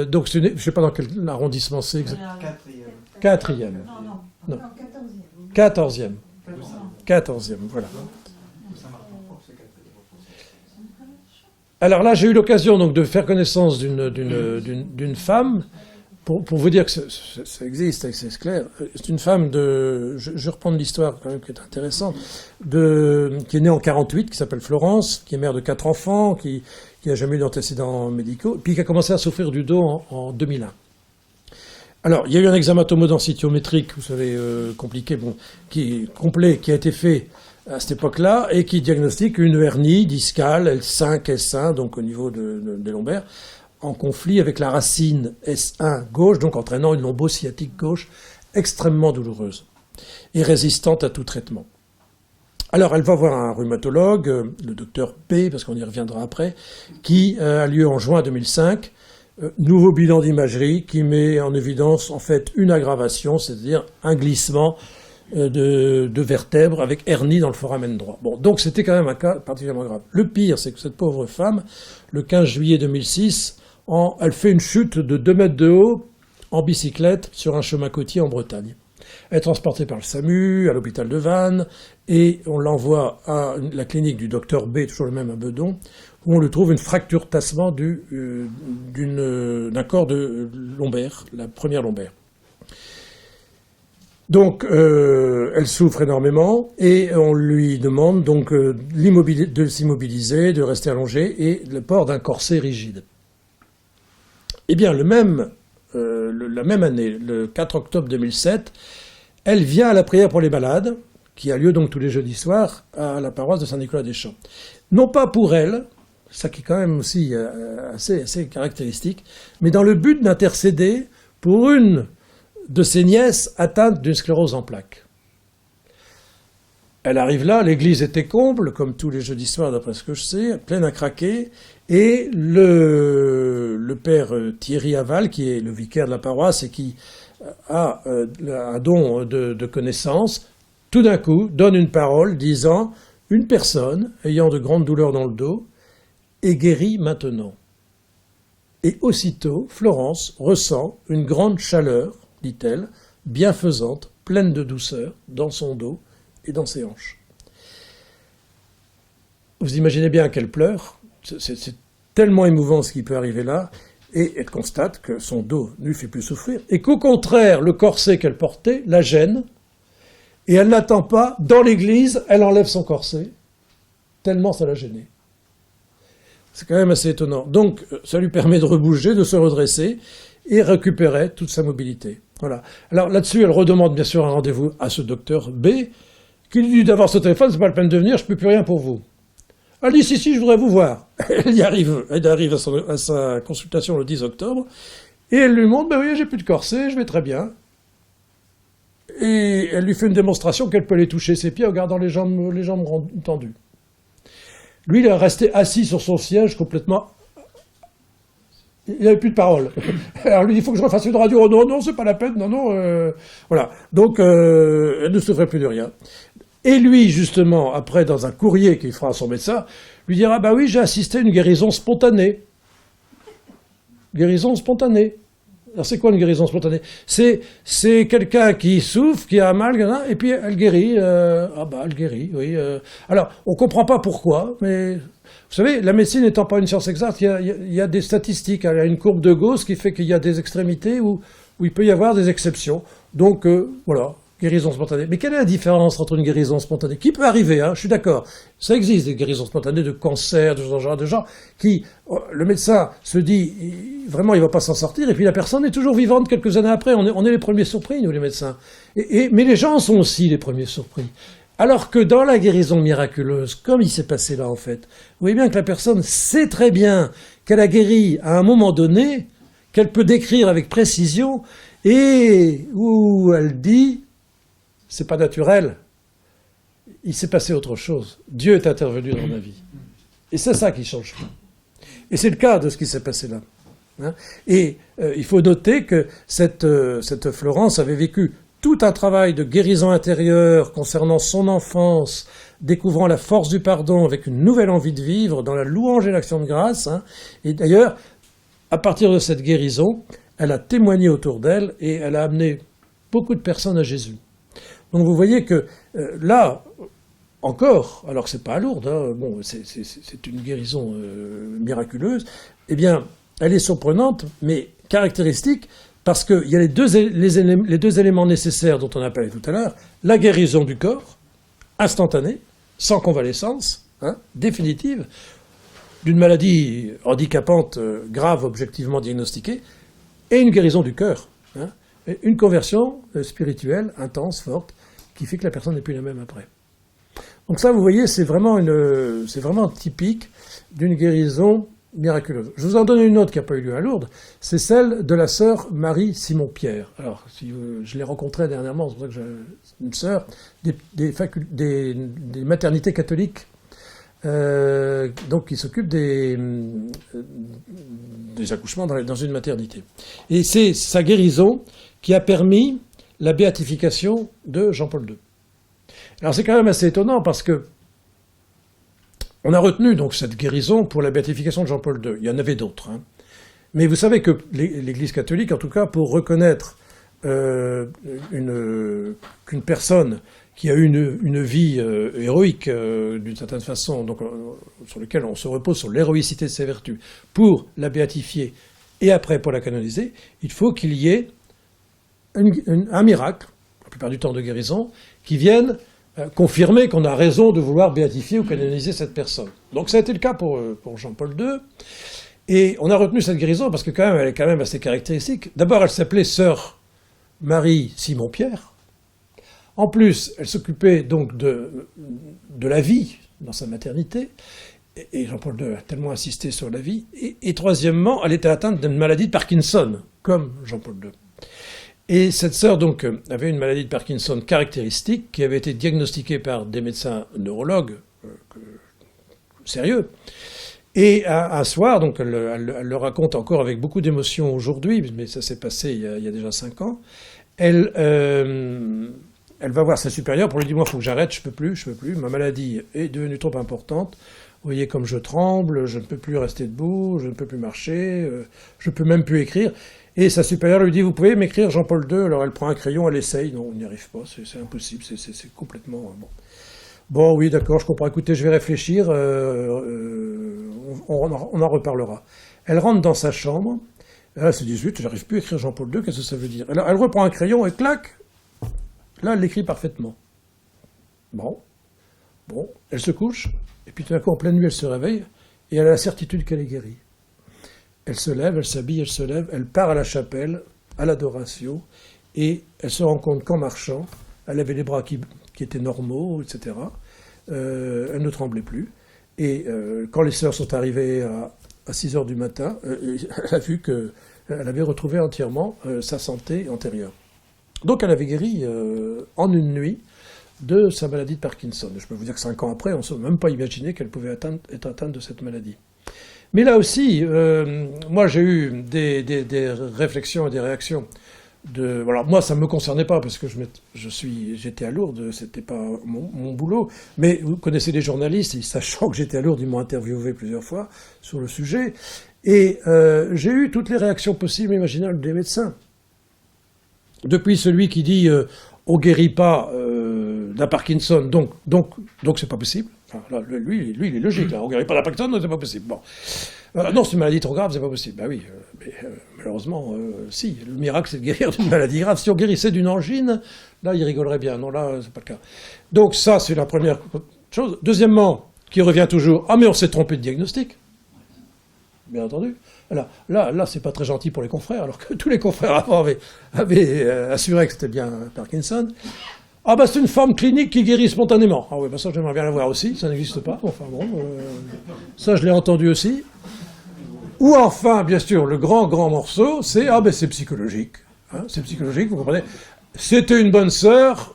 Donc, je ne sais pas dans quel arrondissement c'est exactement. 4e. Non. 14e. 14e, voilà. Alors là, j'ai eu l'occasion donc de faire connaissance d'une femme, pour vous dire que ça existe, c'est clair. C'est une femme je reprends l'histoire quand même qui est intéressante, qui est née en 48, qui s'appelle Florence, qui est mère de 4 enfants, qui n'a jamais eu d'antécédents médicaux, puis qui a commencé à souffrir du dos en 2001. Alors, il y a eu un examen tomodensitiométrique, vous savez, compliqué, bon, complet, qui a été fait à cette époque-là, et qui diagnostique une hernie discale L5, S1, donc au niveau des lombaires, en conflit avec la racine S1 gauche, donc entraînant une lombosciatique gauche extrêmement douloureuse et résistante à tout traitement. Alors, elle va voir un rhumatologue, le docteur P, parce qu'on y reviendra après, qui a lieu en juin 2005, nouveau bilan d'imagerie qui met en évidence en fait une aggravation, c'est-à-dire un glissement de vertèbres avec hernie dans le foramen droit. Bon, donc c'était quand même un cas particulièrement grave. Le pire, c'est que cette pauvre femme, le 15 juillet 2006, elle fait une chute de 2 mètres de haut en bicyclette sur un chemin côtier en Bretagne. Elle est transportée par le SAMU à l'hôpital de Vannes et on l'envoie à la clinique du docteur B, toujours le même à Bedon, où on lui trouve une fracture tassement d'un corps de lombaire, la première lombaire. Donc, elle souffre énormément et on lui demande donc de s'immobiliser, de rester allongée et le port d'un corset rigide. Eh bien, la même année, le 4 octobre 2007, elle vient à la prière pour les malades, qui a lieu donc tous les jeudis soirs à la paroisse de Saint-Nicolas-des-Champs. Non pas pour elle, ça qui est quand même aussi assez caractéristique, mais dans le but d'intercéder pour une de ses nièces atteintes d'une sclérose en plaques. Elle arrive là, l'église était comble, comme tous les jeudis soirs d'après ce que je sais, pleine à craquer, et le père Thierry Aval, qui est le vicaire de la paroisse et qui a un don de connaissance, tout d'un coup donne une parole disant « Une personne ayant de grandes douleurs dans le dos est guérie maintenant ». Et aussitôt, Florence ressent une grande chaleur, dit-elle, bienfaisante, pleine de douceur, dans son dos et dans ses hanches. Vous imaginez bien qu'elle pleure, c'est tellement émouvant ce qui peut arriver là, et elle constate que son dos ne lui fait plus souffrir, et qu'au contraire, le corset qu'elle portait la gêne, et elle n'attend pas, dans l'église, elle enlève son corset, tellement ça l'a gênée. C'est quand même assez étonnant. Donc, ça lui permet de rebouger, de se redresser, et récupérer toute sa mobilité. Voilà. Alors là-dessus, elle redemande bien sûr un rendez-vous à ce docteur B, qui lui dit d'avoir ce téléphone, c'est pas la peine de venir, je ne peux plus rien pour vous. Elle dit si, je voudrais vous voir. Elle arrive à sa consultation le 10 octobre, et elle lui montre, ben oui, j'ai plus de corset, je vais très bien. Et elle lui fait une démonstration qu'elle peut aller toucher ses pieds en gardant les jambes tendues. Lui, il est resté assis sur son siège complètement. Il n'avait plus de parole. Alors lui, il faut que je refasse une radio. Oh, non, c'est pas la peine. Non. Voilà. Donc, elle ne souffrait plus de rien. Et lui, justement, après, dans un courrier qu'il fera à son médecin, lui dira, bah oui, j'ai assisté à une guérison spontanée. Guérison spontanée. Alors c'est quoi une guérison spontanée? C'est quelqu'un qui souffre, qui a mal, et puis elle guérit. Elle guérit, oui. Alors, on ne comprend pas pourquoi, mais vous savez, la médecine n'étant pas une science exacte, il y a des statistiques. Il y a une courbe de Gauss qui fait qu'il y a des extrémités où il peut y avoir des exceptions. Donc, voilà. Guérison spontanée. Mais quelle est la différence entre une guérison spontanée? Qui peut arriver, hein, je suis d'accord. Ça existe, des guérisons spontanées de cancer, de gens qui, le médecin se dit, vraiment, il ne va pas s'en sortir, et puis la personne est toujours vivante quelques années après. On est les premiers surpris, nous, les médecins. Mais les gens sont aussi les premiers surpris. Alors que dans la guérison miraculeuse, comme il s'est passé là, en fait, vous voyez bien que la personne sait très bien qu'elle a guéri à un moment donné, qu'elle peut décrire avec précision, et où elle dit, c'est pas naturel, il s'est passé autre chose. Dieu est intervenu dans ma vie. Et c'est ça qui change tout. Et c'est le cas de ce qui s'est passé là. Hein. Et il faut noter que cette Florence avait vécu tout un travail de guérison intérieure concernant son enfance, découvrant la force du pardon avec une nouvelle envie de vivre dans la louange et l'action de grâce. Hein. Et d'ailleurs, à partir de cette guérison, elle a témoigné autour d'elle et elle a amené beaucoup de personnes à Jésus. Donc vous voyez que là, encore, alors que c'est pas à Lourdes, hein, bon, c'est une guérison miraculeuse, eh bien, elle est surprenante, mais caractéristique, parce qu'il y a les deux éléments nécessaires dont on a parlé tout à l'heure, la guérison du corps, instantanée, sans convalescence, hein, définitive, d'une maladie handicapante, grave, objectivement diagnostiquée, et une guérison du cœur, hein, une conversion spirituelle, intense, forte, qui fait que la personne n'est plus la même après. Donc ça, vous voyez, c'est vraiment typique d'une guérison miraculeuse. Je vous en donne une autre qui n'a pas eu lieu à Lourdes, c'est celle de la sœur Marie Simon-Pierre. Alors, je l'ai rencontrée dernièrement, c'est pour ça que j'ai une sœur des maternités catholiques, donc qui s'occupe des accouchements dans une maternité. Et c'est sa guérison qui a permis la béatification de Jean-Paul II. Alors c'est quand même assez étonnant parce que on a retenu donc cette guérison pour la béatification de Jean-Paul II. Il y en avait d'autres. Hein. Mais vous savez que l'Église catholique, en tout cas, pour reconnaître qu'une personne qui a eu une vie héroïque d'une certaine façon, donc sur laquelle on se repose sur l'héroïcité de ses vertus, pour la béatifier et après pour la canoniser, il faut qu'il y ait un miracle, la plupart du temps de guérison, qui vienne confirmer qu'on a raison de vouloir béatifier ou canoniser cette personne. Donc ça a été le cas pour Jean-Paul II. Et on a retenu cette guérison parce que quand même, elle est quand même assez caractéristique. D'abord, elle s'appelait sœur Marie Simon-Pierre. En plus, elle s'occupait donc de la vie dans sa maternité. Et Jean-Paul II a tellement insisté sur la vie. Et troisièmement, elle était atteinte d'une maladie de Parkinson, comme Jean-Paul II. Et cette sœur, donc, avait une maladie de Parkinson caractéristique qui avait été diagnostiquée par des médecins neurologues sérieux. Et un soir, donc elle le raconte encore avec beaucoup d'émotion aujourd'hui, mais ça s'est passé il y a déjà 5 ans, elle va voir sa supérieure pour lui dire « Moi, il faut que j'arrête, je peux plus, ma maladie est devenue trop importante. Vous voyez comme je tremble, je ne peux plus rester debout, je ne peux plus marcher, je ne peux même plus écrire. » Et sa supérieure lui dit « Vous pouvez m'écrire Jean-Paul II ?» Alors elle prend un crayon, elle essaye. Non, on n'y arrive pas, c'est impossible, c'est complètement... Bon. Bon, oui, d'accord, je comprends. Écoutez, je vais réfléchir, on en reparlera. Elle rentre dans sa chambre, elle se dit « Zut, j'arrive plus à écrire Jean-Paul II, qu'est-ce que ça veut dire ?» Elle reprend un crayon et clac, là, elle l'écrit parfaitement. Bon, elle se couche, et puis tout d'un coup, en pleine nuit, elle se réveille, et elle a la certitude qu'elle est guérie. Elle se lève, elle s'habille, elle se lève, elle part à la chapelle, à l'adoration, et elle se rend compte qu'en marchant, elle avait les bras qui étaient normaux, etc. Elle ne tremblait plus. Et quand les sœurs sont arrivées à 6 heures du matin, elle a vu qu'elle avait retrouvé entièrement sa santé antérieure. Donc elle avait guéri en une nuit de sa maladie de Parkinson. Je peux vous dire que 5 ans après, on ne s'est même pas imaginé qu'elle pouvait être atteinte de cette maladie. Mais là aussi, moi j'ai eu des réflexions et des réactions. Alors moi ça ne me concernait pas parce que j'étais à Lourdes, c'était pas mon boulot. Mais vous connaissez les journalistes, et sachant que j'étais à Lourdes, ils m'ont interviewé plusieurs fois sur le sujet. Et j'ai eu toutes les réactions possibles et imaginables des médecins. Depuis celui qui dit on ne guérit pas d'un Parkinson, donc c'est pas possible. Enfin, là, lui, il est logique. Là. On ne guérit pas d'un Parkinson, donc c'est pas possible. Bon. Non, c'est une maladie trop grave, c'est pas possible. Ben oui, mais malheureusement, si. Le miracle, c'est de guérir d'une maladie grave. Si on guérissait d'une angine, là, il rigolerait bien. Non, là, c'est pas le cas. Donc ça, c'est la première chose. Deuxièmement, qui revient toujours, ah mais on s'est trompé de diagnostic. Bien entendu. Là, c'est pas très gentil pour les confrères, alors que tous les confrères avant avaient assuré que c'était bien Parkinson. Ah bah c'est une forme clinique qui guérit spontanément. Ah oui, bah ça j'aimerais bien la voir aussi, ça n'existe pas. Enfin bon, ça je l'ai entendu aussi. Ou enfin, bien sûr, le grand morceau, c'est ah ben c'est psychologique. Hein, c'est psychologique, vous comprenez. C'était une bonne sœur,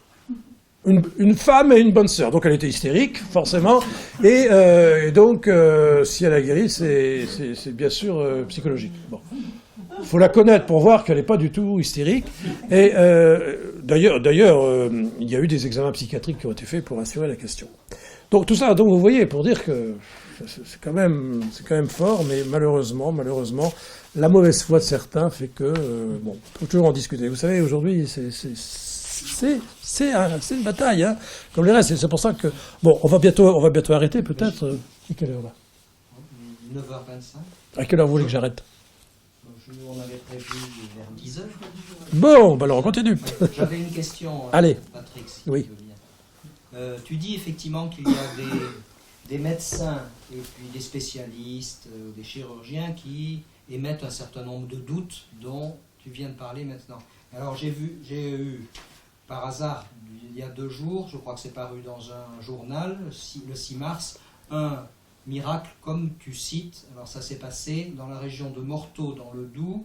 une femme et une bonne sœur. Donc elle était hystérique, forcément. Et donc, si elle a guéri, c'est bien sûr psychologique. Bon. Il faut la connaître pour voir qu'elle n'est pas du tout hystérique. Et d'ailleurs, il y a eu des examens psychiatriques qui ont été faits pour assurer la question. Donc tout ça, donc vous voyez, pour dire que c'est quand même fort, mais malheureusement, la mauvaise foi de certains fait que, bon, on peut toujours en discuter. Vous savez, aujourd'hui, c'est une bataille, hein, comme les restes. C'est pour ça que, bon, on va bientôt arrêter, peut-être. À quelle heure, là ? 9h25. À quelle heure vous voulez que j'arrête ? On avait prévu vers 10h. Bon, alors on continue. J'avais une question, Allez. Patrick, si Oui. tu veux bien. Tu dis effectivement qu'il y a des médecins et puis des spécialistes, des chirurgiens qui émettent un certain nombre de doutes dont tu viens de parler maintenant. Alors j'ai eu par hasard, il y a 2 jours, je crois que c'est paru dans un journal, le 6 mars, un miracle, comme tu cites. Alors ça s'est passé dans la région de Morteau, dans le Doubs,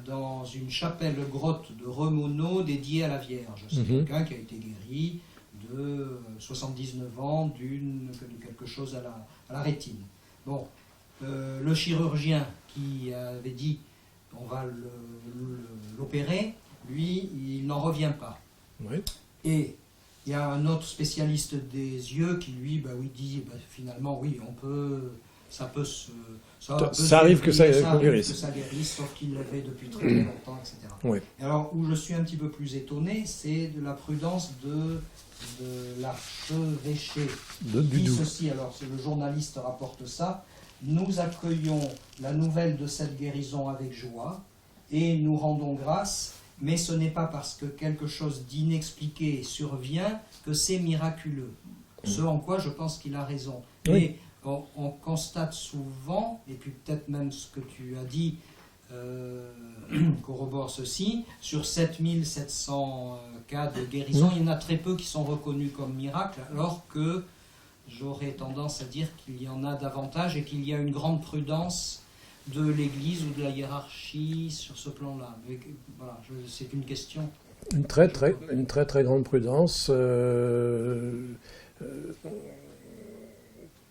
dans une chapelle grotte de Remonneau dédiée à la Vierge. C'est quelqu'un qui a été guéri de 79 ans de quelque chose à la rétine. Bon, le chirurgien qui avait dit on va l'opérer, lui, il n'en revient pas. Oui. Et il y a un autre spécialiste des yeux qui, lui, dit finalement, oui, ça arrive que ça guérisse, sauf qu'il l'avait depuis très longtemps, etc. Oui. Et alors, où je suis un petit peu plus étonné, c'est de la prudence de l'archevêché. Du Doubs. Ceci, alors, le journaliste rapporte ça. Nous accueillons la nouvelle de cette guérison avec joie et nous rendons grâce. Mais ce n'est pas parce que quelque chose d'inexpliqué survient que c'est miraculeux. Ce en quoi je pense qu'il a raison. Oui. Mais on constate souvent, et puis peut-être même ce que tu as dit corrobore ceci, sur 7700 cas de guérison, il y en a très peu qui sont reconnus comme miracles, alors que j'aurais tendance à dire qu'il y en a davantage et qu'il y a une grande prudence de l'Église ou de la hiérarchie sur ce plan-là. Mais, voilà, c'est une question. Une très très grande prudence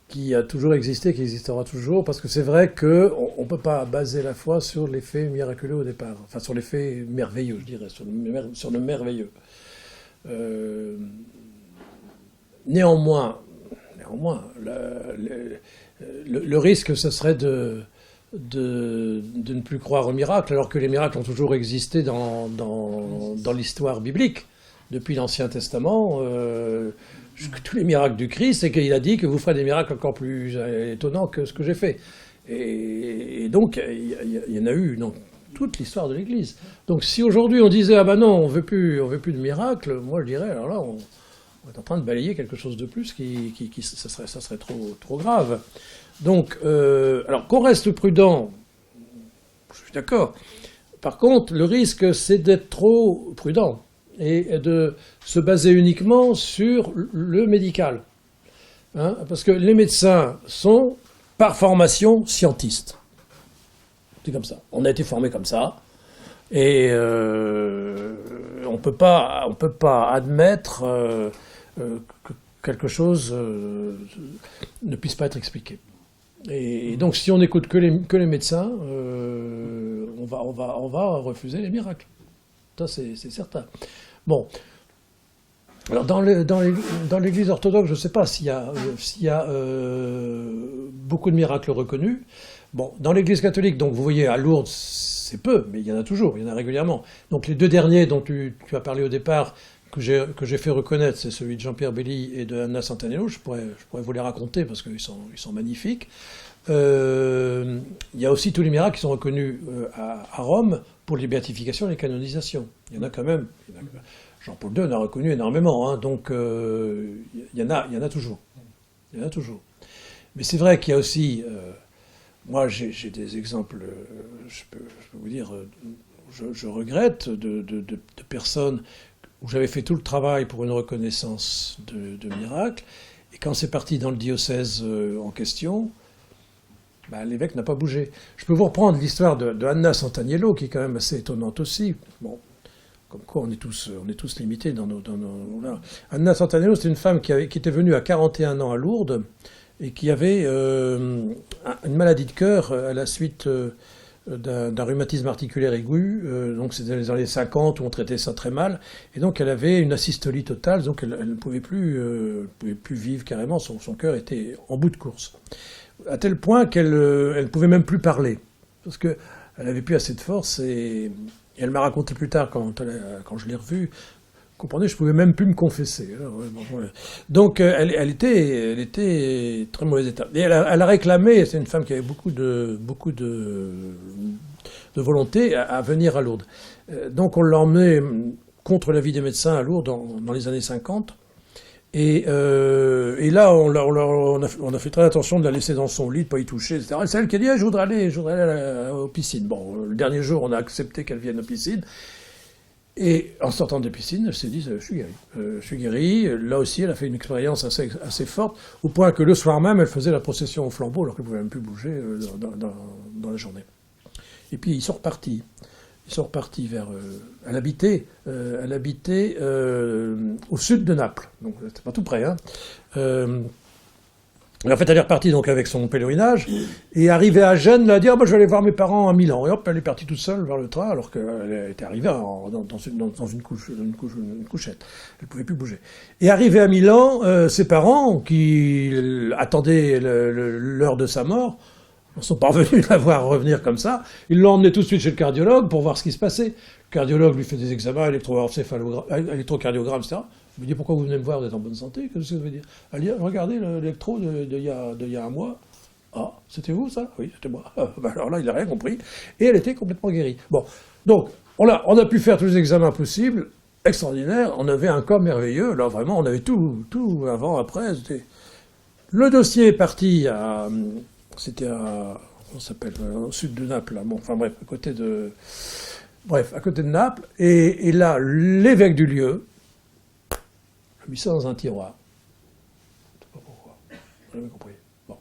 qui a toujours existé, qui existera toujours, parce que c'est vrai qu'on ne peut pas baser la foi sur l'effet miraculeux au départ, enfin sur l'effet merveilleux, je dirais, sur le merveilleux. Néanmoins, le risque, ce serait de ne plus croire aux miracles, alors que les miracles ont toujours existé dans l'histoire biblique. Depuis l'Ancien Testament, tous les miracles du Christ, c'est qu'il a dit que vous ferez des miracles encore plus étonnants que ce que j'ai fait. Et donc, il y en a eu dans toute l'histoire de l'Église. Donc si aujourd'hui on disait « Ah ben non, on veut plus de miracles », moi je dirais, alors là, on est en train de balayer quelque chose de plus ça serait trop grave. Donc, alors qu'on reste prudent, je suis d'accord. Par contre, le risque, c'est d'être trop prudent et de se baser uniquement sur le médical. Hein, parce que les médecins sont, par formation, scientistes. C'est comme ça. On a été formés comme ça. Et on peut pas admettre que quelque chose ne puisse pas être expliqué. Et donc, si on n'écoute que les médecins, on va refuser les miracles. Ça, c'est certain. Bon. Alors, dans l'Église orthodoxe, je ne sais pas s'il y a beaucoup de miracles reconnus. Bon, dans l'Église catholique, donc vous voyez, à Lourdes, c'est peu, mais il y en a toujours, il y en a régulièrement. Donc, les deux derniers dont tu as parlé au départ, que j'ai fait reconnaître, c'est celui de Jean-Pierre Belli et de Anna Santanello. Je pourrais vous les raconter parce qu'ils sont magnifiques. Il y a aussi tous les miracles qui sont reconnus à Rome pour les béatifications et les canonisations. Il y en a quand même. Jean-Paul II en a reconnu énormément, hein, donc il y en a toujours. Il y en a toujours. Mais c'est vrai qu'il y a aussi... moi, j'ai des exemples, je peux vous dire, je regrette de personnes où j'avais fait tout le travail pour une reconnaissance de miracle, et quand c'est parti dans le diocèse en question, l'évêque n'a pas bougé. Je peux vous reprendre l'histoire de Anna Santanello, qui est quand même assez étonnante aussi. Bon, comme quoi on est tous limités dans nos là. Anna Santanello, c'est une femme qui était venue à 41 ans à Lourdes, et qui avait une maladie de cœur à la suite d'un rhumatisme articulaire aigu, donc c'était dans les années 50 où on traitait ça très mal, et donc elle avait une asystolie totale, donc elle ne pouvait plus vivre carrément, son cœur était en bout de course. À tel point qu'elle ne pouvait même plus parler, parce qu'elle n'avait plus assez de force, et elle m'a raconté plus tard, quand je l'ai revue, comprenez, je pouvais même plus me confesser. Donc elle était très mauvais état. Et elle a réclamé, c'est une femme qui avait beaucoup de volonté à venir à Lourdes. Donc on l'a emmenée contre l'avis des médecins à Lourdes dans les années 50. Et là, on a fait très attention de la laisser dans son lit, de ne pas y toucher, etc. Et c'est elle qui a dit, je voudrais aller aux piscines. Bon, le dernier jour, on a accepté qu'elle vienne aux piscines. Et en sortant des piscines, elle s'est dit, je suis guérie. Je suis guérie. Là aussi, elle a fait une expérience assez forte, au point que le soir même, elle faisait la procession au flambeau, alors qu'elle ne pouvait même plus bouger dans la journée. Et puis, ils sont repartis vers... elle habitait au sud de Naples, donc c'était pas tout près. Hein. En fait, elle est repartie donc avec son pèlerinage, et arrivée à Gênes, elle a dit je vais aller voir mes parents à Milan. Et hop, elle est partie toute seule vers le train, alors qu'elle était arrivée dans une couchette. Elle ne pouvait plus bouger. Et arrivée à Milan, ses parents, qui attendaient l'heure de sa mort, ne sont pas revenus la voir revenir comme ça. Ils l'ont emmenée tout de suite chez le cardiologue pour voir ce qui se passait. Le cardiologue lui fait des examens, électrocardiogramme, etc. Je me dis, pourquoi vous venez me voir, vous êtes en bonne santé? Qu'est-ce que ça veut dire? Elle dit, regardez l'électro d'il y a un mois. Ah, c'était vous ça? Oui, c'était moi. Alors là, il n'a rien compris. Et elle était complètement guérie. Bon, donc, on a pu faire tous les examens possibles, extraordinaires. On avait un cas merveilleux. Là, vraiment, on avait tout avant, après. Le dossier est parti c'était on s'appelle, au sud de Naples. Là. Bon, enfin bref, à côté de Naples. Et là, l'évêque du lieu a mis ça dans un tiroir. Je ne sais pas pourquoi. Je n'ai jamais compris. Bon.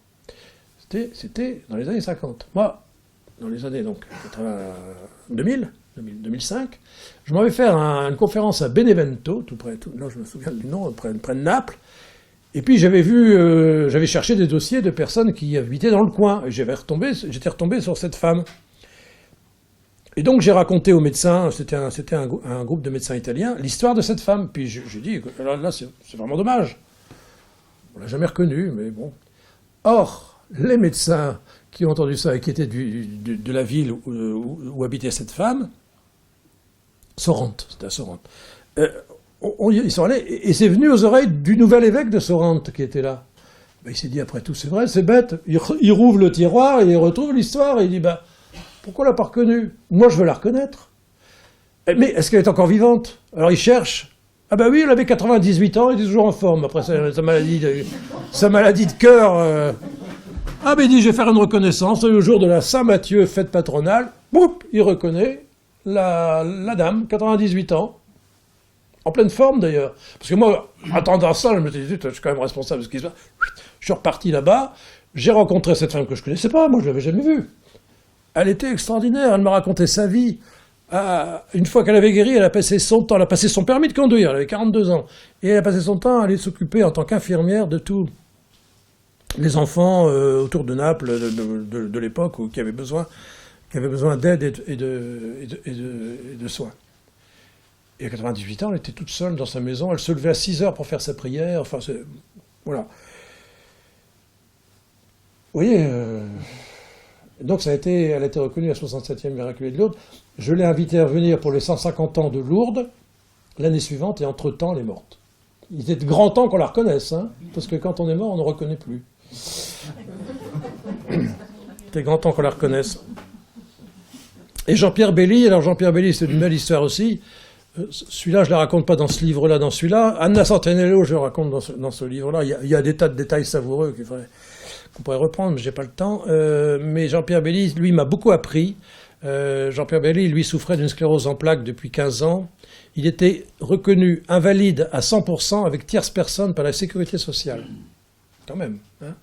C'était dans les années 50. Moi, dans les années donc, 2005, je m'avais fait une conférence à Benevento, tout près, là je me souviens du nom, près de Naples, et puis j'avais cherché des dossiers de personnes qui habitaient dans le coin, et j'étais retombé sur cette femme. Et donc j'ai raconté aux médecins, c'était un groupe de médecins italiens, l'histoire de cette femme. Puis j'ai dit, là c'est vraiment dommage. On l'a jamais reconnue, mais bon. Or, les médecins qui ont entendu ça et qui étaient de la ville où habitait cette femme, Sorrente, c'était à Sorrente, ils sont allés, et c'est venu aux oreilles du nouvel évêque de Sorrente qui était là. Ben, il s'est dit, après tout, c'est vrai, c'est bête. Il rouvre le tiroir et il retrouve l'histoire et il dit, pourquoi on l'a pas reconnue? Moi, je veux la reconnaître. Mais est-ce qu'elle est encore vivante? Alors il cherche. Ah ben oui, elle avait 98 ans, elle est toujours en forme. Après sa maladie de cœur. Ah ben il dit, je vais faire une reconnaissance. Le jour de la Saint-Matthieu, fête patronale, boum, il reconnaît la dame, 98 ans. En pleine forme d'ailleurs. Parce que moi, attendant ça, je me suis dit, je suis quand même responsable de ce qui se passe. Je suis reparti là-bas, j'ai rencontré cette femme que je ne connaissais pas, moi je ne l'avais jamais vue. Elle était extraordinaire, elle m'a raconté sa vie. Une fois qu'elle avait guéri, elle a passé son temps, elle a passé son permis de conduire, elle avait 42 ans. Et elle a passé son temps à aller s'occuper en tant qu'infirmière de tous les enfants autour de Naples de l'époque qui avaient besoin d'aide et de soins. Et à 98 ans, elle était toute seule dans sa maison, elle se levait à 6 heures pour faire sa prière, enfin, voilà. Vous voyez, donc elle a été reconnue à 67e Miraculée de Lourdes. Je l'ai invitée à venir pour les 150 ans de Lourdes l'année suivante, et entre-temps, elle est morte. Il était de grand temps qu'on la reconnaisse, hein, parce que quand on est mort, on ne reconnaît plus. C'était grand temps qu'on la reconnaisse. Et Jean-Pierre Belli, alors Jean-Pierre Belli, c'est une belle histoire aussi. Celui-là, je ne la raconte pas dans ce livre-là, dans celui-là. Anna Santanello, je le raconte dans ce livre-là. Il y a des tas de détails savoureux qu'on pourrait reprendre, mais je n'ai pas le temps. Mais Jean-Pierre Belli, lui, m'a beaucoup appris. Jean-Pierre Belli, lui, souffrait d'une sclérose en plaques depuis 15 ans. Il était reconnu invalide à 100% avec tierce personne par la sécurité sociale. Quand même. Hein.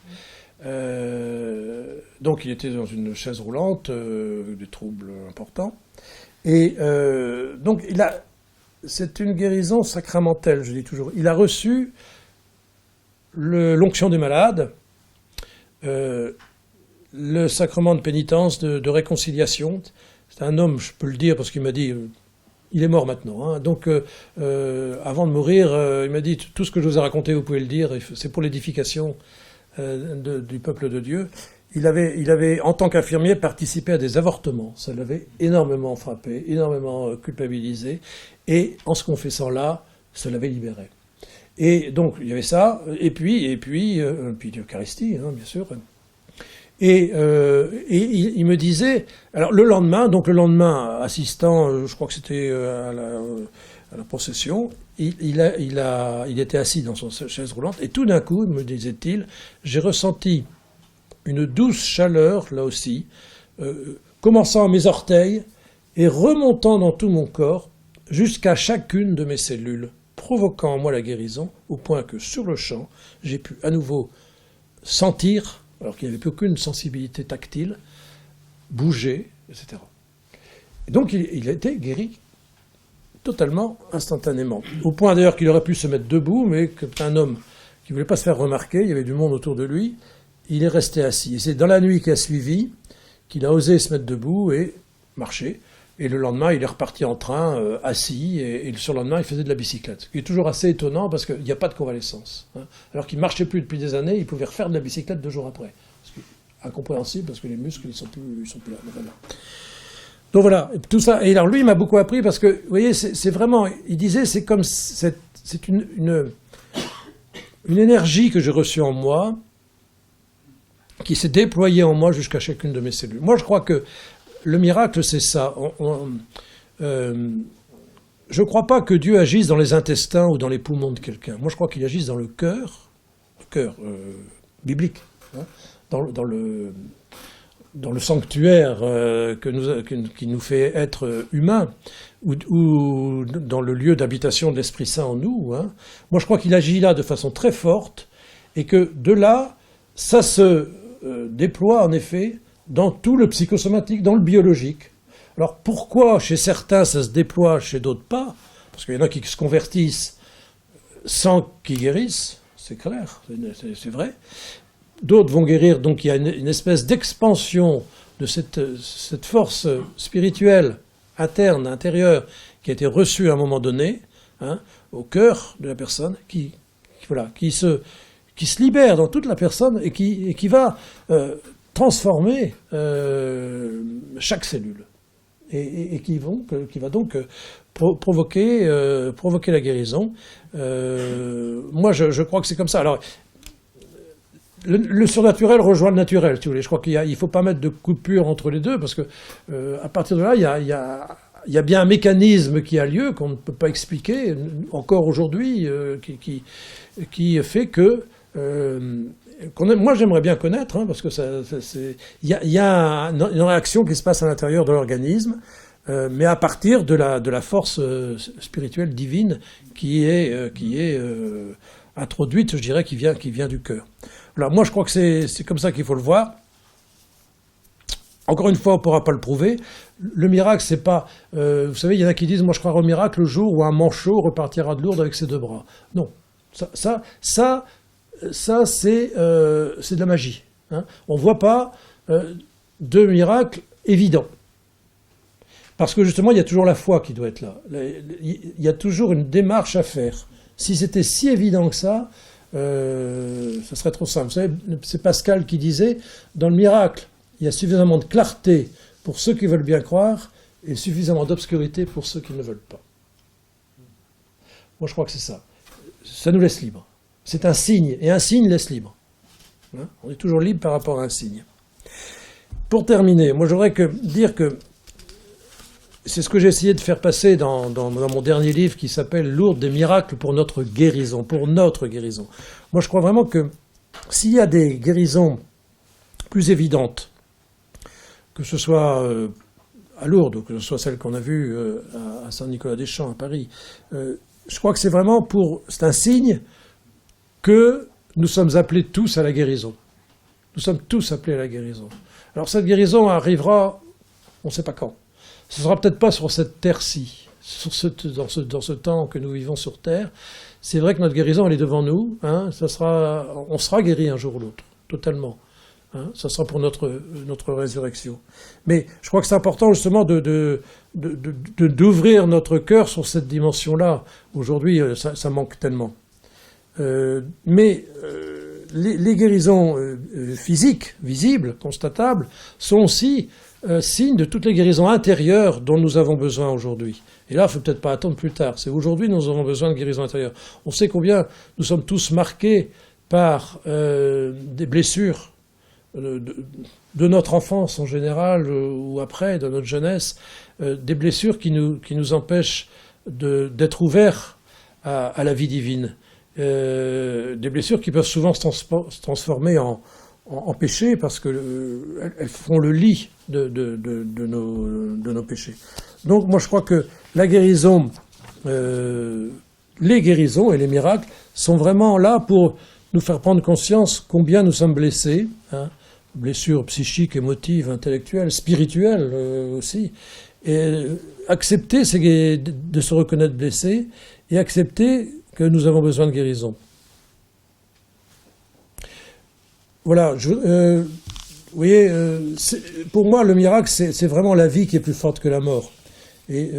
Donc il était dans une chaise roulante, avec des troubles importants. Et donc c'est une guérison sacramentelle, je dis toujours. Il a reçu l'onction des malades, le sacrement de pénitence, de réconciliation. C'est un homme, je peux le dire, parce qu'il m'a dit, il est mort maintenant. Hein, donc, avant de mourir, il m'a dit, tout ce que je vous ai raconté, vous pouvez le dire, c'est pour l'édification du peuple de Dieu. Il avait, en tant qu'infirmier, participé à des avortements. Ça l'avait énormément frappé, énormément culpabilisé. Et en se confessant là, ça l'avait libéré. Et donc, il y avait ça. Et puis l'Eucharistie, hein, bien sûr. Et il me disait, alors le lendemain, assistant, je crois que c'était à la procession, il était assis dans son chaise roulante, et tout d'un coup, me disait-il, j'ai ressenti une douce chaleur, là aussi, commençant à mes orteils et remontant dans tout mon corps, jusqu'à chacune de mes cellules, provoquant en moi la guérison, au point que sur le champ, j'ai pu à nouveau sentir, alors qu'il n'y avait plus aucune sensibilité tactile, bouger, etc. Et donc il a été guéri totalement, instantanément. Au point d'ailleurs qu'il aurait pu se mettre debout, mais qu'un homme qui ne voulait pas se faire remarquer, il y avait du monde autour de lui, il est resté assis. Et c'est dans la nuit qui a suivi qu'il a osé se mettre debout et marcher. Et le lendemain, il est reparti en train, assis, et le surlendemain, il faisait de la bicyclette. Ce qui est toujours assez étonnant, parce qu'il n'y a pas de convalescence. Hein. Alors qu'il ne marchait plus depuis des années, il pouvait refaire de la bicyclette 2 jours après. Incompréhensible, parce que les muscles, ils sont plus là. Voilà. Donc voilà, tout ça. Et alors lui, il m'a beaucoup appris, parce que, vous voyez, c'est vraiment, il disait, c'est comme, c'est une énergie que j'ai reçue en moi, qui s'est déployée en moi jusqu'à chacune de mes cellules. Moi, je crois que le miracle, c'est ça. Je ne crois pas que Dieu agisse dans les intestins ou dans les poumons de quelqu'un. Moi, je crois qu'il agisse dans le cœur biblique, hein, dans le sanctuaire qui nous fait être humains, ou dans le lieu d'habitation de l'Esprit Saint en nous. Hein. Moi, je crois qu'il agit là de façon très forte, et que de là, ça se déploie en effet dans tout le psychosomatique, dans le biologique. Alors pourquoi chez certains ça se déploie, chez d'autres pas? Parce qu'il y en a qui se convertissent sans qu'ils guérissent, c'est clair, c'est vrai. D'autres vont guérir, donc il y a une espèce d'expansion de cette force spirituelle interne, intérieure, qui a été reçue à un moment donné, hein, au cœur de la personne, qui se libère dans toute la personne et qui va transformer chaque cellule. Et qui va donc provoquer la guérison. Moi, je crois que c'est comme ça. Alors, le surnaturel rejoint le naturel, si vous voulez. Je crois qu'il ne faut pas mettre de coupure entre les deux, parce que à partir de là, il y a bien un mécanisme qui a lieu, qu'on ne peut pas expliquer, encore aujourd'hui, qui fait que... moi, j'aimerais bien connaître, hein, parce que il y a une réaction qui se passe à l'intérieur de l'organisme, mais à partir de la force spirituelle divine qui est introduite, je dirais, qui vient du cœur. Alors, moi, je crois que c'est comme ça qu'il faut le voir. Encore une fois, on ne pourra pas le prouver. Le miracle, c'est pas... vous savez, il y en a qui disent, moi, je crois au miracle le jour où un manchot repartira de Lourdes avec ses deux bras. Non. Ça, c'est de la magie. Hein. On ne voit pas de miracle évident. Parce que justement, il y a toujours la foi qui doit être là. Il y a toujours une démarche à faire. Si c'était si évident que ça serait trop simple. Vous savez, c'est Pascal qui disait, dans le miracle, il y a suffisamment de clarté pour ceux qui veulent bien croire et suffisamment d'obscurité pour ceux qui ne veulent pas. Moi, je crois que c'est ça. Ça nous laisse libres. C'est un signe, et un signe laisse libre. Hein, on est toujours libre par rapport à un signe. Pour terminer, moi, je voudrais dire que c'est ce que j'ai essayé de faire passer dans mon dernier livre qui s'appelle « Lourdes des miracles pour notre guérison », pour notre guérison. Moi, je crois vraiment que s'il y a des guérisons plus évidentes, que ce soit à Lourdes ou que ce soit celle qu'on a vue à Saint-Nicolas-des-Champs, à Paris, je crois que c'est un signe que nous sommes appelés tous à la guérison. Nous sommes tous appelés à la guérison. Alors cette guérison arrivera, on ne sait pas quand. Ce ne sera peut-être pas sur cette terre-ci, dans ce temps que nous vivons sur Terre. C'est vrai que notre guérison, elle est devant nous. Hein, on sera guéri un jour ou l'autre, totalement. Hein, ça sera pour notre résurrection. Mais je crois que c'est important justement d'ouvrir notre cœur sur cette dimension-là. Aujourd'hui, ça manque tellement. Mais les guérisons physiques, visibles, constatables, sont aussi signes de toutes les guérisons intérieures dont nous avons besoin aujourd'hui. Et là, il ne faut peut-être pas attendre plus tard. C'est aujourd'hui que nous avons besoin de guérisons intérieures. On sait combien nous sommes tous marqués par des blessures de notre enfance en général, ou après, de notre jeunesse, des blessures qui nous empêchent d'être ouverts à la vie divine. Des blessures qui peuvent souvent se transformer en péché parce qu'elles font le lit de nos péchés. Donc moi je crois que la guérison, les guérisons et les miracles sont vraiment là pour nous faire prendre conscience combien nous sommes blessés, hein, blessures psychiques, émotives, intellectuelles, spirituelles aussi, et accepter de se reconnaître blessés et accepter que nous avons besoin de guérison. Voilà, vous voyez, pour moi, le miracle, c'est vraiment la vie qui est plus forte que la mort. Et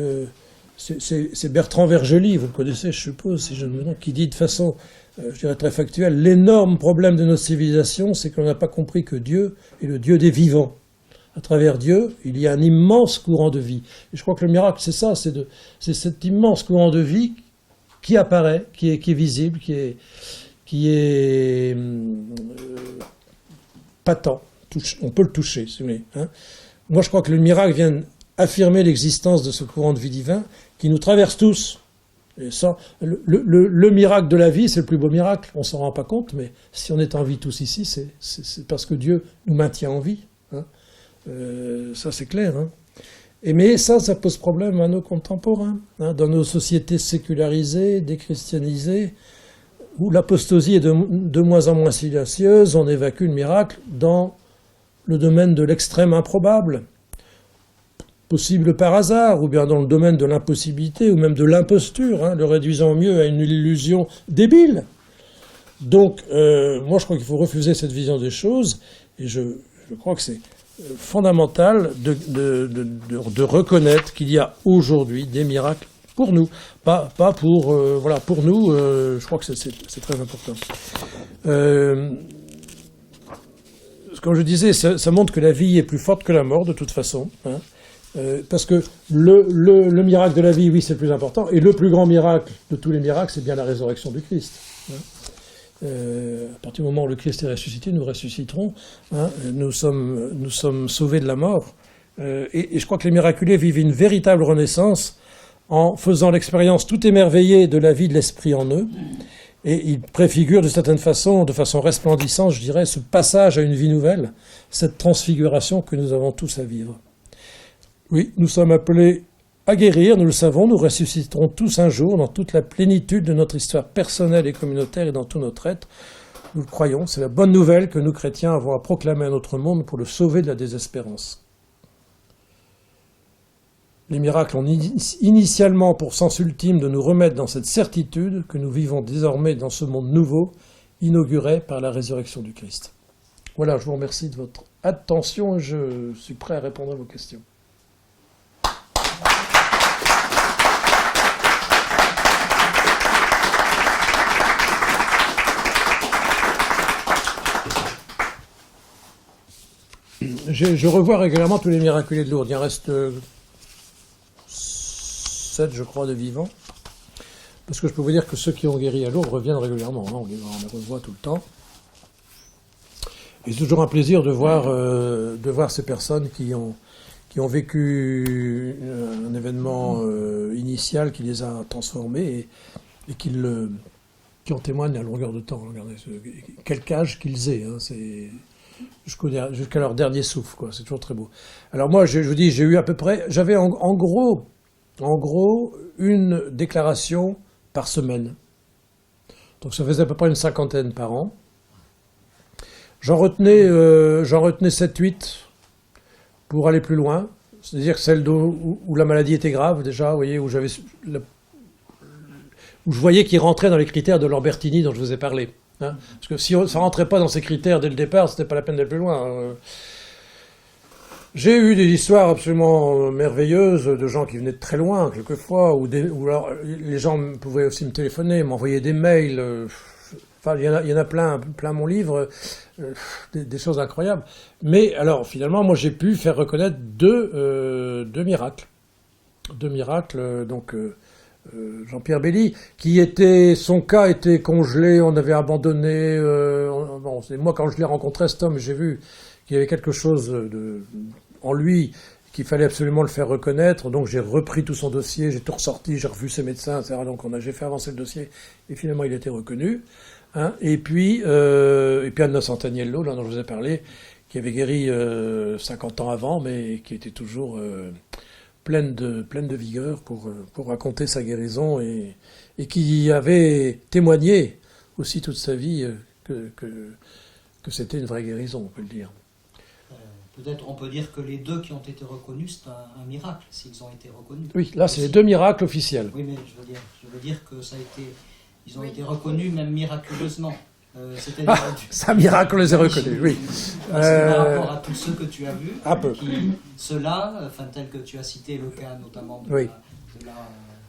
c'est Bertrand Vergely, vous le connaissez, je suppose, si je ne me trompe, qui dit de façon, je dirais très factuelle, l'énorme problème de notre civilisation, c'est qu'on n'a pas compris que Dieu est le Dieu des vivants. À travers Dieu, il y a un immense courant de vie. Et je crois que le miracle, c'est ça, c'est cet immense courant de vie qui apparaît, qui est visible, qui est patent. On peut le toucher, si vous voulez. Hein. Moi, je crois que le miracle vient affirmer l'existence de ce courant de vie divin qui nous traverse tous. Et ça, le miracle de la vie, c'est le plus beau miracle. On ne s'en rend pas compte, mais si on est en vie tous ici, c'est parce que Dieu nous maintient en vie. Hein. Ça, c'est clair. Hein. Mais ça pose problème à nos contemporains. Hein. Dans nos sociétés sécularisées, déchristianisées, où l'apostosie est de moins en moins silencieuse, on évacue le miracle dans le domaine de l'extrême improbable, possible par hasard, ou bien dans le domaine de l'impossibilité, ou même de l'imposture, hein, le réduisant mieux à une illusion débile. Donc, moi, je crois qu'il faut refuser cette vision des choses, et je crois que c'est fondamental de reconnaître qu'il y a aujourd'hui des miracles pour nous, pas pour voilà, pour nous. Je crois que c'est très important. Comme je disais, ça montre que la vie est plus forte que la mort de toute façon, hein, parce que le miracle de la vie, oui, c'est le plus important, et le plus grand miracle de tous les miracles, c'est bien la résurrection du Christ. Hein. À partir du moment où le Christ est ressuscité, nous ressusciterons. Hein, nous sommes sauvés de la mort. Et je crois que les miraculés vivent une véritable renaissance en faisant l'expérience tout émerveillée de la vie de l'Esprit en eux. Et ils préfigurent de certaine façon, de façon resplendissante, je dirais, ce passage à une vie nouvelle, cette transfiguration que nous avons tous à vivre. Oui, nous sommes appelés à guérir, nous le savons, nous ressusciterons tous un jour dans toute la plénitude de notre histoire personnelle et communautaire et dans tout notre être. Nous le croyons, c'est la bonne nouvelle que nous chrétiens avons à proclamer à notre monde pour le sauver de la désespérance. Les miracles ont initialement pour sens ultime de nous remettre dans cette certitude que nous vivons désormais dans ce monde nouveau, inauguré par la résurrection du Christ. Voilà, je vous remercie de votre attention et je suis prêt à répondre à vos questions. Je revois régulièrement tous les miraculés de Lourdes. Il en reste 7, je crois, de vivants. Parce que je peux vous dire que ceux qui ont guéri à Lourdes reviennent régulièrement. Hein, on les revoit tout le temps. Et c'est toujours un plaisir de voir ces personnes qui ont vécu un événement initial qui les a transformés et qui en témoignent à longueur de temps. Regardez, quel âge qu'ils aient. Hein, c'est jusqu'à leur dernier souffle, quoi. C'est toujours très beau. Alors moi, je vous dis, j'ai eu à peu près, j'avais en gros une déclaration par semaine. Donc ça faisait à peu près une 50aine par an. J'en retenais 7-8 pour aller plus loin. C'est-à-dire celle où la maladie était grave déjà, vous voyez, où je voyais qu'il rentrait dans les critères de Lambertini dont je vous ai parlé. Hein, parce que si ça ne rentrait pas dans ces critères dès le départ, c'était pas la peine d'aller plus loin. J'ai eu des histoires absolument merveilleuses de gens qui venaient de très loin, quelquefois, ou alors les gens pouvaient aussi me téléphoner, m'envoyer des mails. Enfin, il y en a plein mon livre, des choses incroyables. Mais alors, finalement, moi, j'ai pu faire reconnaître deux miracles. Deux miracles, donc... Jean-Pierre Belli, son cas était congelé, on avait abandonné. C'est moi quand je l'ai rencontré, cet homme, j'ai vu qu'il y avait quelque chose en lui qu'il fallait absolument le faire reconnaître. Donc j'ai repris tout son dossier, j'ai tout ressorti, j'ai revu ses médecins, etc. Donc j'ai fait avancer le dossier et finalement il a été reconnu. Hein. Et puis Anna Santaniello, là dont je vous ai parlé, qui avait guéri 50 ans avant, mais qui était toujours pleine de vigueur pour raconter sa guérison et qui avait témoigné aussi toute sa vie que c'était une vraie guérison, on peut le dire. Peut-être on peut dire que les deux qui ont été reconnus, c'est un miracle, s'ils ont été reconnus. Oui, là c'est les deux miracles officiels. Oui, mais je veux dire que ils ont été reconnus même miraculeusement. C'est un miracle, on les a reconnus, oui. Parce que par rapport à tous ceux que tu as vus, un peu. Ceux-là, tels que tu as cité le cas notamment de la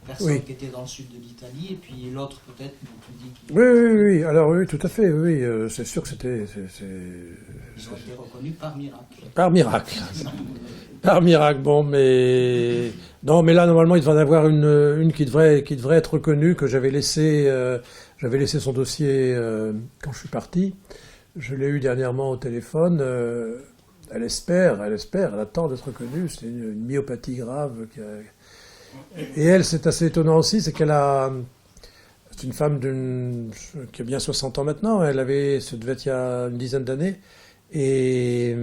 personne qui était dans le sud de l'Italie, et puis l'autre peut-être, dont tu dis... Oui, alors oui, tout à fait, oui, c'est sûr que c'était... Ils ont été reconnus par miracle. Par miracle. Par miracle, bon, mais... Non, mais là, normalement, il devrait y en avoir une qui devrait être reconnue, que j'avais laissé son dossier quand je suis parti. Je l'ai eu dernièrement au téléphone. Elle espère, elle attend d'être reconnue. C'est une myopathie grave. Et elle, c'est assez étonnant aussi, c'est c'est une femme qui a bien 60 ans maintenant. Ça devait être il y a une dizaine d'années. Et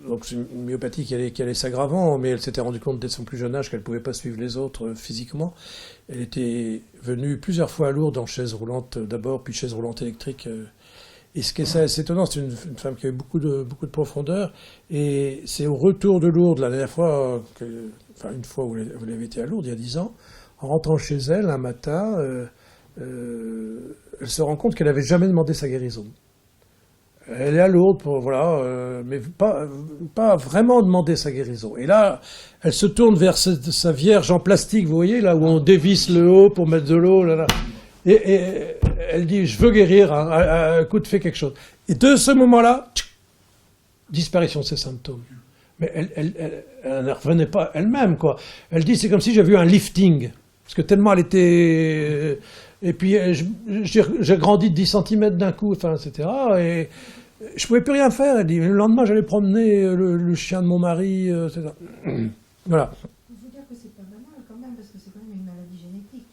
donc c'est une myopathie qui allait s'aggravant, mais elle s'était rendue compte dès son plus jeune âge qu'elle ne pouvait pas suivre les autres physiquement. Elle était venue plusieurs fois à Lourdes en chaise roulante d'abord, puis chaise roulante électrique. Et ce qui est assez étonnant, c'est une femme qui avait beaucoup de profondeur. Et c'est au retour de Lourdes, la dernière fois, une fois où elle avait été à Lourdes, il y a 10 ans, en rentrant chez elle un matin, elle se rend compte qu'elle n'avait jamais demandé sa guérison. Elle est à Lourdes, mais pas vraiment demander sa guérison. Et là, elle se tourne vers sa vierge en plastique, vous voyez, là où on dévisse le haut pour mettre de l'eau, là. Et elle dit, je veux guérir, hein, écoute, fais quelque chose. Et de ce moment-là, disparition de ses symptômes. Mais elle ne revenait pas elle-même, quoi. Elle dit, c'est comme si j'avais eu un lifting. Parce que tellement elle était... Et puis, j'ai grandi de 10 cm d'un coup, etc. Et je ne pouvais plus rien faire. Elle dit, le lendemain, j'allais promener le chien de mon mari, etc. Voilà. Il faut dire que c'est pas banal quand même, parce que c'est quand même une maladie génétique.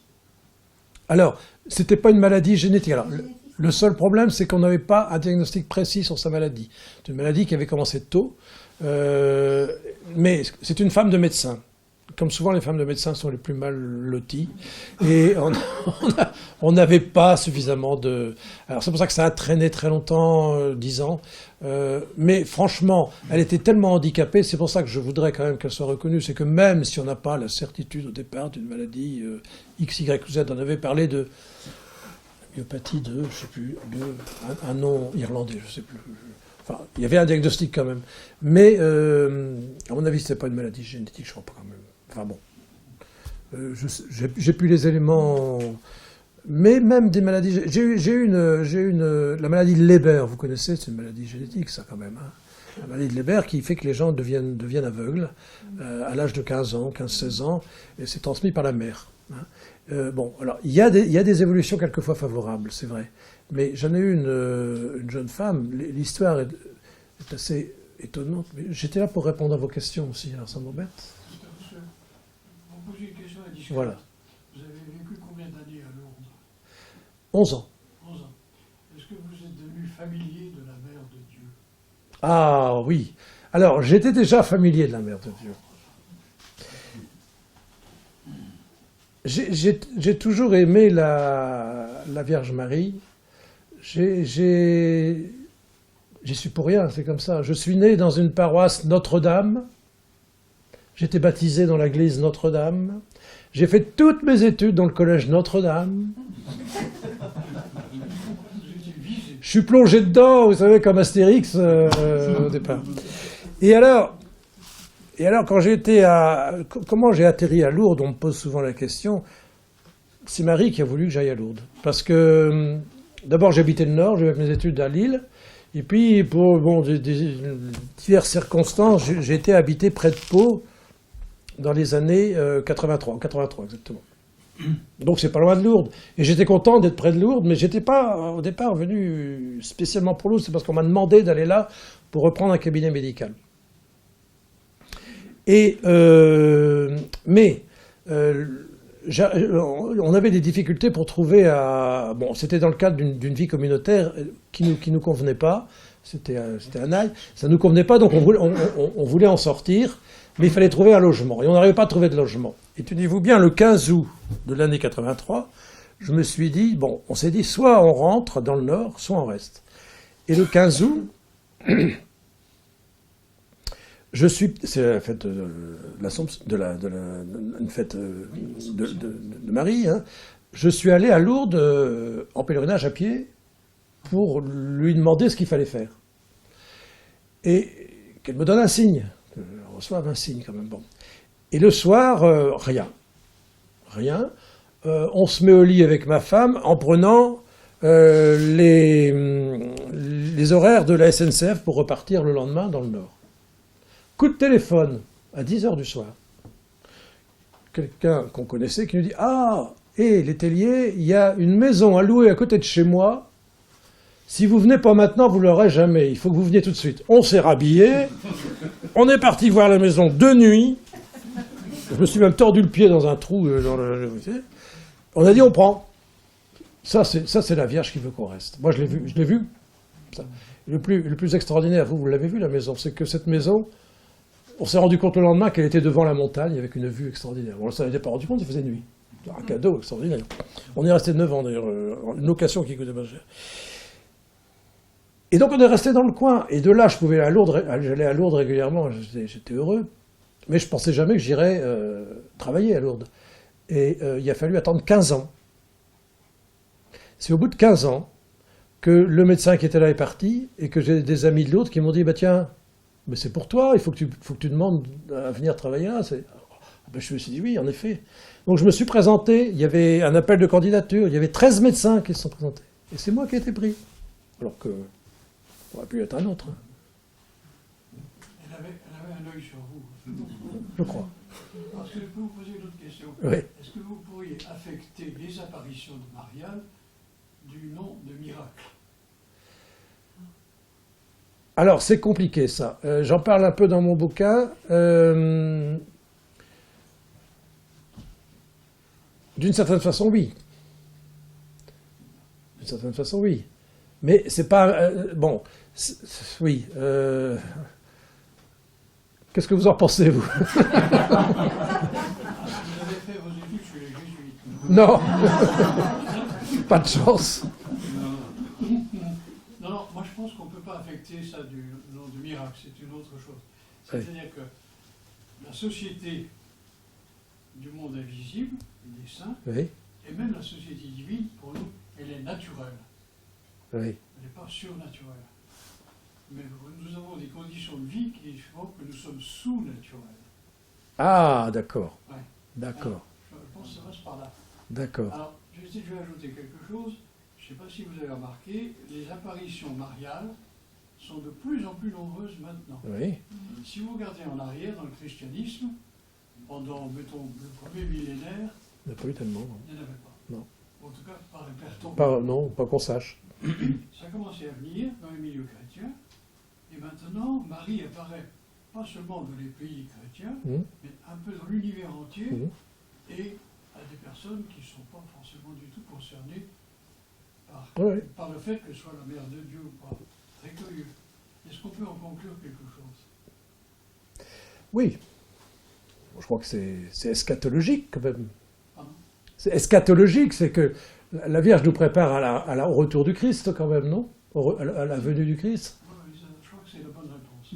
Alors, c'était pas une maladie génétique. Alors, le seul problème, c'est qu'on n'avait pas un diagnostic précis sur sa maladie. C'est une maladie qui avait commencé tôt. Mais c'est une femme de médecin. Comme souvent, les femmes de médecins sont les plus mal loties. Et on n'avait pas suffisamment de... Alors c'est pour ça que ça a traîné très longtemps, 10 ans. Mais franchement, elle était tellement handicapée, c'est pour ça que je voudrais quand même qu'elle soit reconnue. C'est que même si on n'a pas la certitude au départ d'une maladie X, Y ou Z, on avait parlé de myopathie de, je sais plus, un nom irlandais, je sais plus. Enfin, il y avait un diagnostic quand même. Mais à mon avis, c'était pas une maladie génétique, je crois pas quand même. Enfin bon, j'ai plus les éléments, mais même des maladies. J'ai eu la maladie de Leber, vous connaissez, c'est une maladie génétique, ça quand même. Hein. La maladie de Leber qui fait que les gens deviennent aveugles à l'âge de 15 ans, 15-16 ans, et c'est transmis par la mère. Hein. Bon, alors il y a des évolutions quelquefois favorables, c'est vrai, mais j'en ai eu une jeune femme. L'histoire est assez étonnante. Mais j'étais là pour répondre à vos questions aussi, alors ça m'embête. Poser une question à discuter. Voilà. Vous avez vécu combien d'années à Lourdes? 11 ans. 11 ans. Est-ce que vous êtes devenu familier de la Mère de Dieu? Ah oui. Alors, j'étais déjà familier de la Mère de Dieu. J'ai toujours aimé la Vierge Marie. J'y suis pour rien, c'est comme ça. Je suis né dans une paroisse Notre-Dame. J'étais baptisé dans l'église Notre-Dame. J'ai fait toutes mes études dans le collège Notre-Dame. Je suis plongé dedans, vous savez, comme Astérix au départ. Et alors, quand comment j'ai atterri à Lourdes, on me pose souvent la question. C'est Marie qui a voulu que j'aille à Lourdes. Parce que, d'abord, j'habitais le Nord, j'ai fait mes études à Lille. Et puis, pour diverses circonstances, j'ai été habité près de Pau, dans les années 83 exactement. Donc c'est pas loin de Lourdes. Et j'étais content d'être près de Lourdes, mais j'étais pas au départ venu spécialement pour Lourdes, c'est parce qu'on m'a demandé d'aller là pour reprendre un cabinet médical. Et on avait des difficultés pour trouver c'était dans le cadre d'une vie communautaire qui nous convenait pas. C'était un ail. Ça nous convenait pas, donc on voulait en sortir. Mais il fallait trouver un logement, et on n'arrivait pas à trouver de logement. Et tenez-vous bien, le 15 août de l'année 83, je me suis dit, on s'est dit, soit on rentre dans le Nord, soit on reste. Et le 15 août, c'est la fête de l'Assomption, une fête de Marie, hein. Je suis allé à Lourdes en pèlerinage à pied pour lui demander ce qu'il fallait faire. Et qu'elle me donne un signe. On reçoit un signe quand même. Bon. Et le soir, rien. On se met au lit avec ma femme en prenant les horaires de la SNCF pour repartir le lendemain dans le Nord. Coup de téléphone à 10h du soir. Quelqu'un qu'on connaissait qui nous dit « Ah, les Telliers, il y a une maison à louer à côté de chez moi. Si vous venez pas maintenant, vous l'aurez jamais. Il faut que vous veniez tout de suite. » On s'est rhabillé. On est parti voir la maison de nuit. Je me suis même tordu le pied dans un trou. On a dit on prend. Ça c'est la Vierge qui veut qu'on reste. Moi je l'ai vu. Ça. Le plus extraordinaire, vous l'avez vu la maison, c'est que cette maison, on s'est rendu compte le lendemain qu'elle était devant la montagne avec une vue extraordinaire. On ne s'en était pas rendu compte, il faisait nuit. Un cadeau extraordinaire. On est resté 9 ans d'ailleurs, une location qui coûtait pas cher. Et donc on est resté dans le coin. Et de là, je pouvais aller à Lourdes, j'allais à Lourdes régulièrement, j'étais heureux. Mais je pensais jamais que j'irais travailler à Lourdes. Et il a fallu attendre 15 ans. C'est au bout de 15 ans que le médecin qui était là est parti et que j'ai des amis de Lourdes qui m'ont dit, bah tiens, mais c'est pour toi, il faut que tu demandes à venir travailler là. Ben, je me suis dit oui, en effet. Donc je me suis présenté, il y avait un appel de candidature, il y avait 13 médecins qui se sont présentés. Et c'est moi qui ai été pris. Alors que ça aurait pu être un autre. Elle avait un œil sur vous. Je crois. Parce que je peux vous poser une autre question. Oui. Est-ce que vous pourriez affecter les apparitions de Marianne du nom de miracle? Alors c'est compliqué ça. J'en parle un peu dans mon bouquin. D'une certaine façon, oui. D'une certaine façon, oui. Mais c'est pas... bon, oui. Qu'est-ce que vous en pensez, vous? Vous avez fait vos études chez les jésuites? Non. Pas de chance. Non, moi je pense qu'on ne peut pas affecter ça du nom de miracle, c'est une autre chose. C'est-à-dire que la société du monde invisible, des saints, Oui, et même la société divine, pour nous, elle est naturelle. oui. Elle n'est pas surnaturelle. Mais nous avons des conditions de vie qui font que nous sommes sous-naturels. Ah, d'accord. Ouais. D'accord. Je pense que ça passe par là. D'accord. Alors, je vais ajouter quelque chose. Je ne sais pas si vous avez remarqué, les apparitions mariales sont de plus en plus nombreuses maintenant. Oui. Si vous regardez en arrière dans le christianisme, pendant, mettons, le premier millénaire, Il n'y a pas eu tellement. Non. il n'y en avait pas. Non. En tout cas, pas répertorié. Non, pas qu'on sache. Ça a commencé à venir dans les milieux chrétiens, et maintenant, Marie apparaît pas seulement dans les pays chrétiens, Mmh. mais un peu dans l'univers entier, Mmh. et à des personnes qui ne sont pas forcément du tout concernées Oui. par le fait qu'elle soit la mère de Dieu ou pas. Très curieux. Est-ce qu'on peut en conclure quelque chose? Oui. Je crois que c'est eschatologique quand même. Pardon? C'est eschatologique, c'est que la Vierge nous prépare au retour du Christ quand même, non? À la venue du Christ. Oui, je crois que c'est la bonne réponse.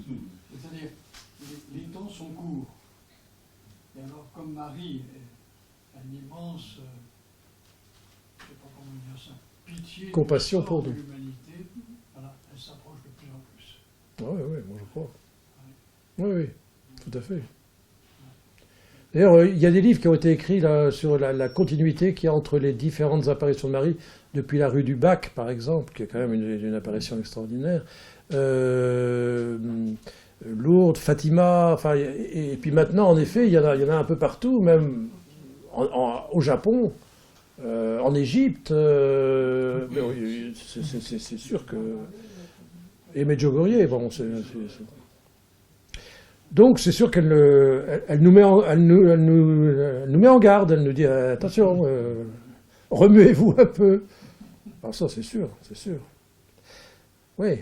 C'est-à-dire, les temps sont courts. Et alors, comme Marie a une immense, je ne sais pas comment dire ça, pitié, Compassion du sort pour de nous. l'humanité, voilà, elle s'approche de plus en plus. Oui, moi je crois. Oui, tout à fait. D'ailleurs, il y a des livres qui ont été écrits là, sur la continuité qu'il y a entre les différentes apparitions de Marie, depuis la rue du Bac, par exemple, qui est quand même une apparition extraordinaire, Lourdes, Fatima, enfin, et puis maintenant, en effet, il y en a un peu partout, même au Japon, en Égypte, mais oui, c'est sûr que... Et Medjugorje, bon, donc c'est sûr elle nous met en garde, elle nous dit attention, remuez-vous un peu. Alors ça c'est sûr, c'est sûr. Oui,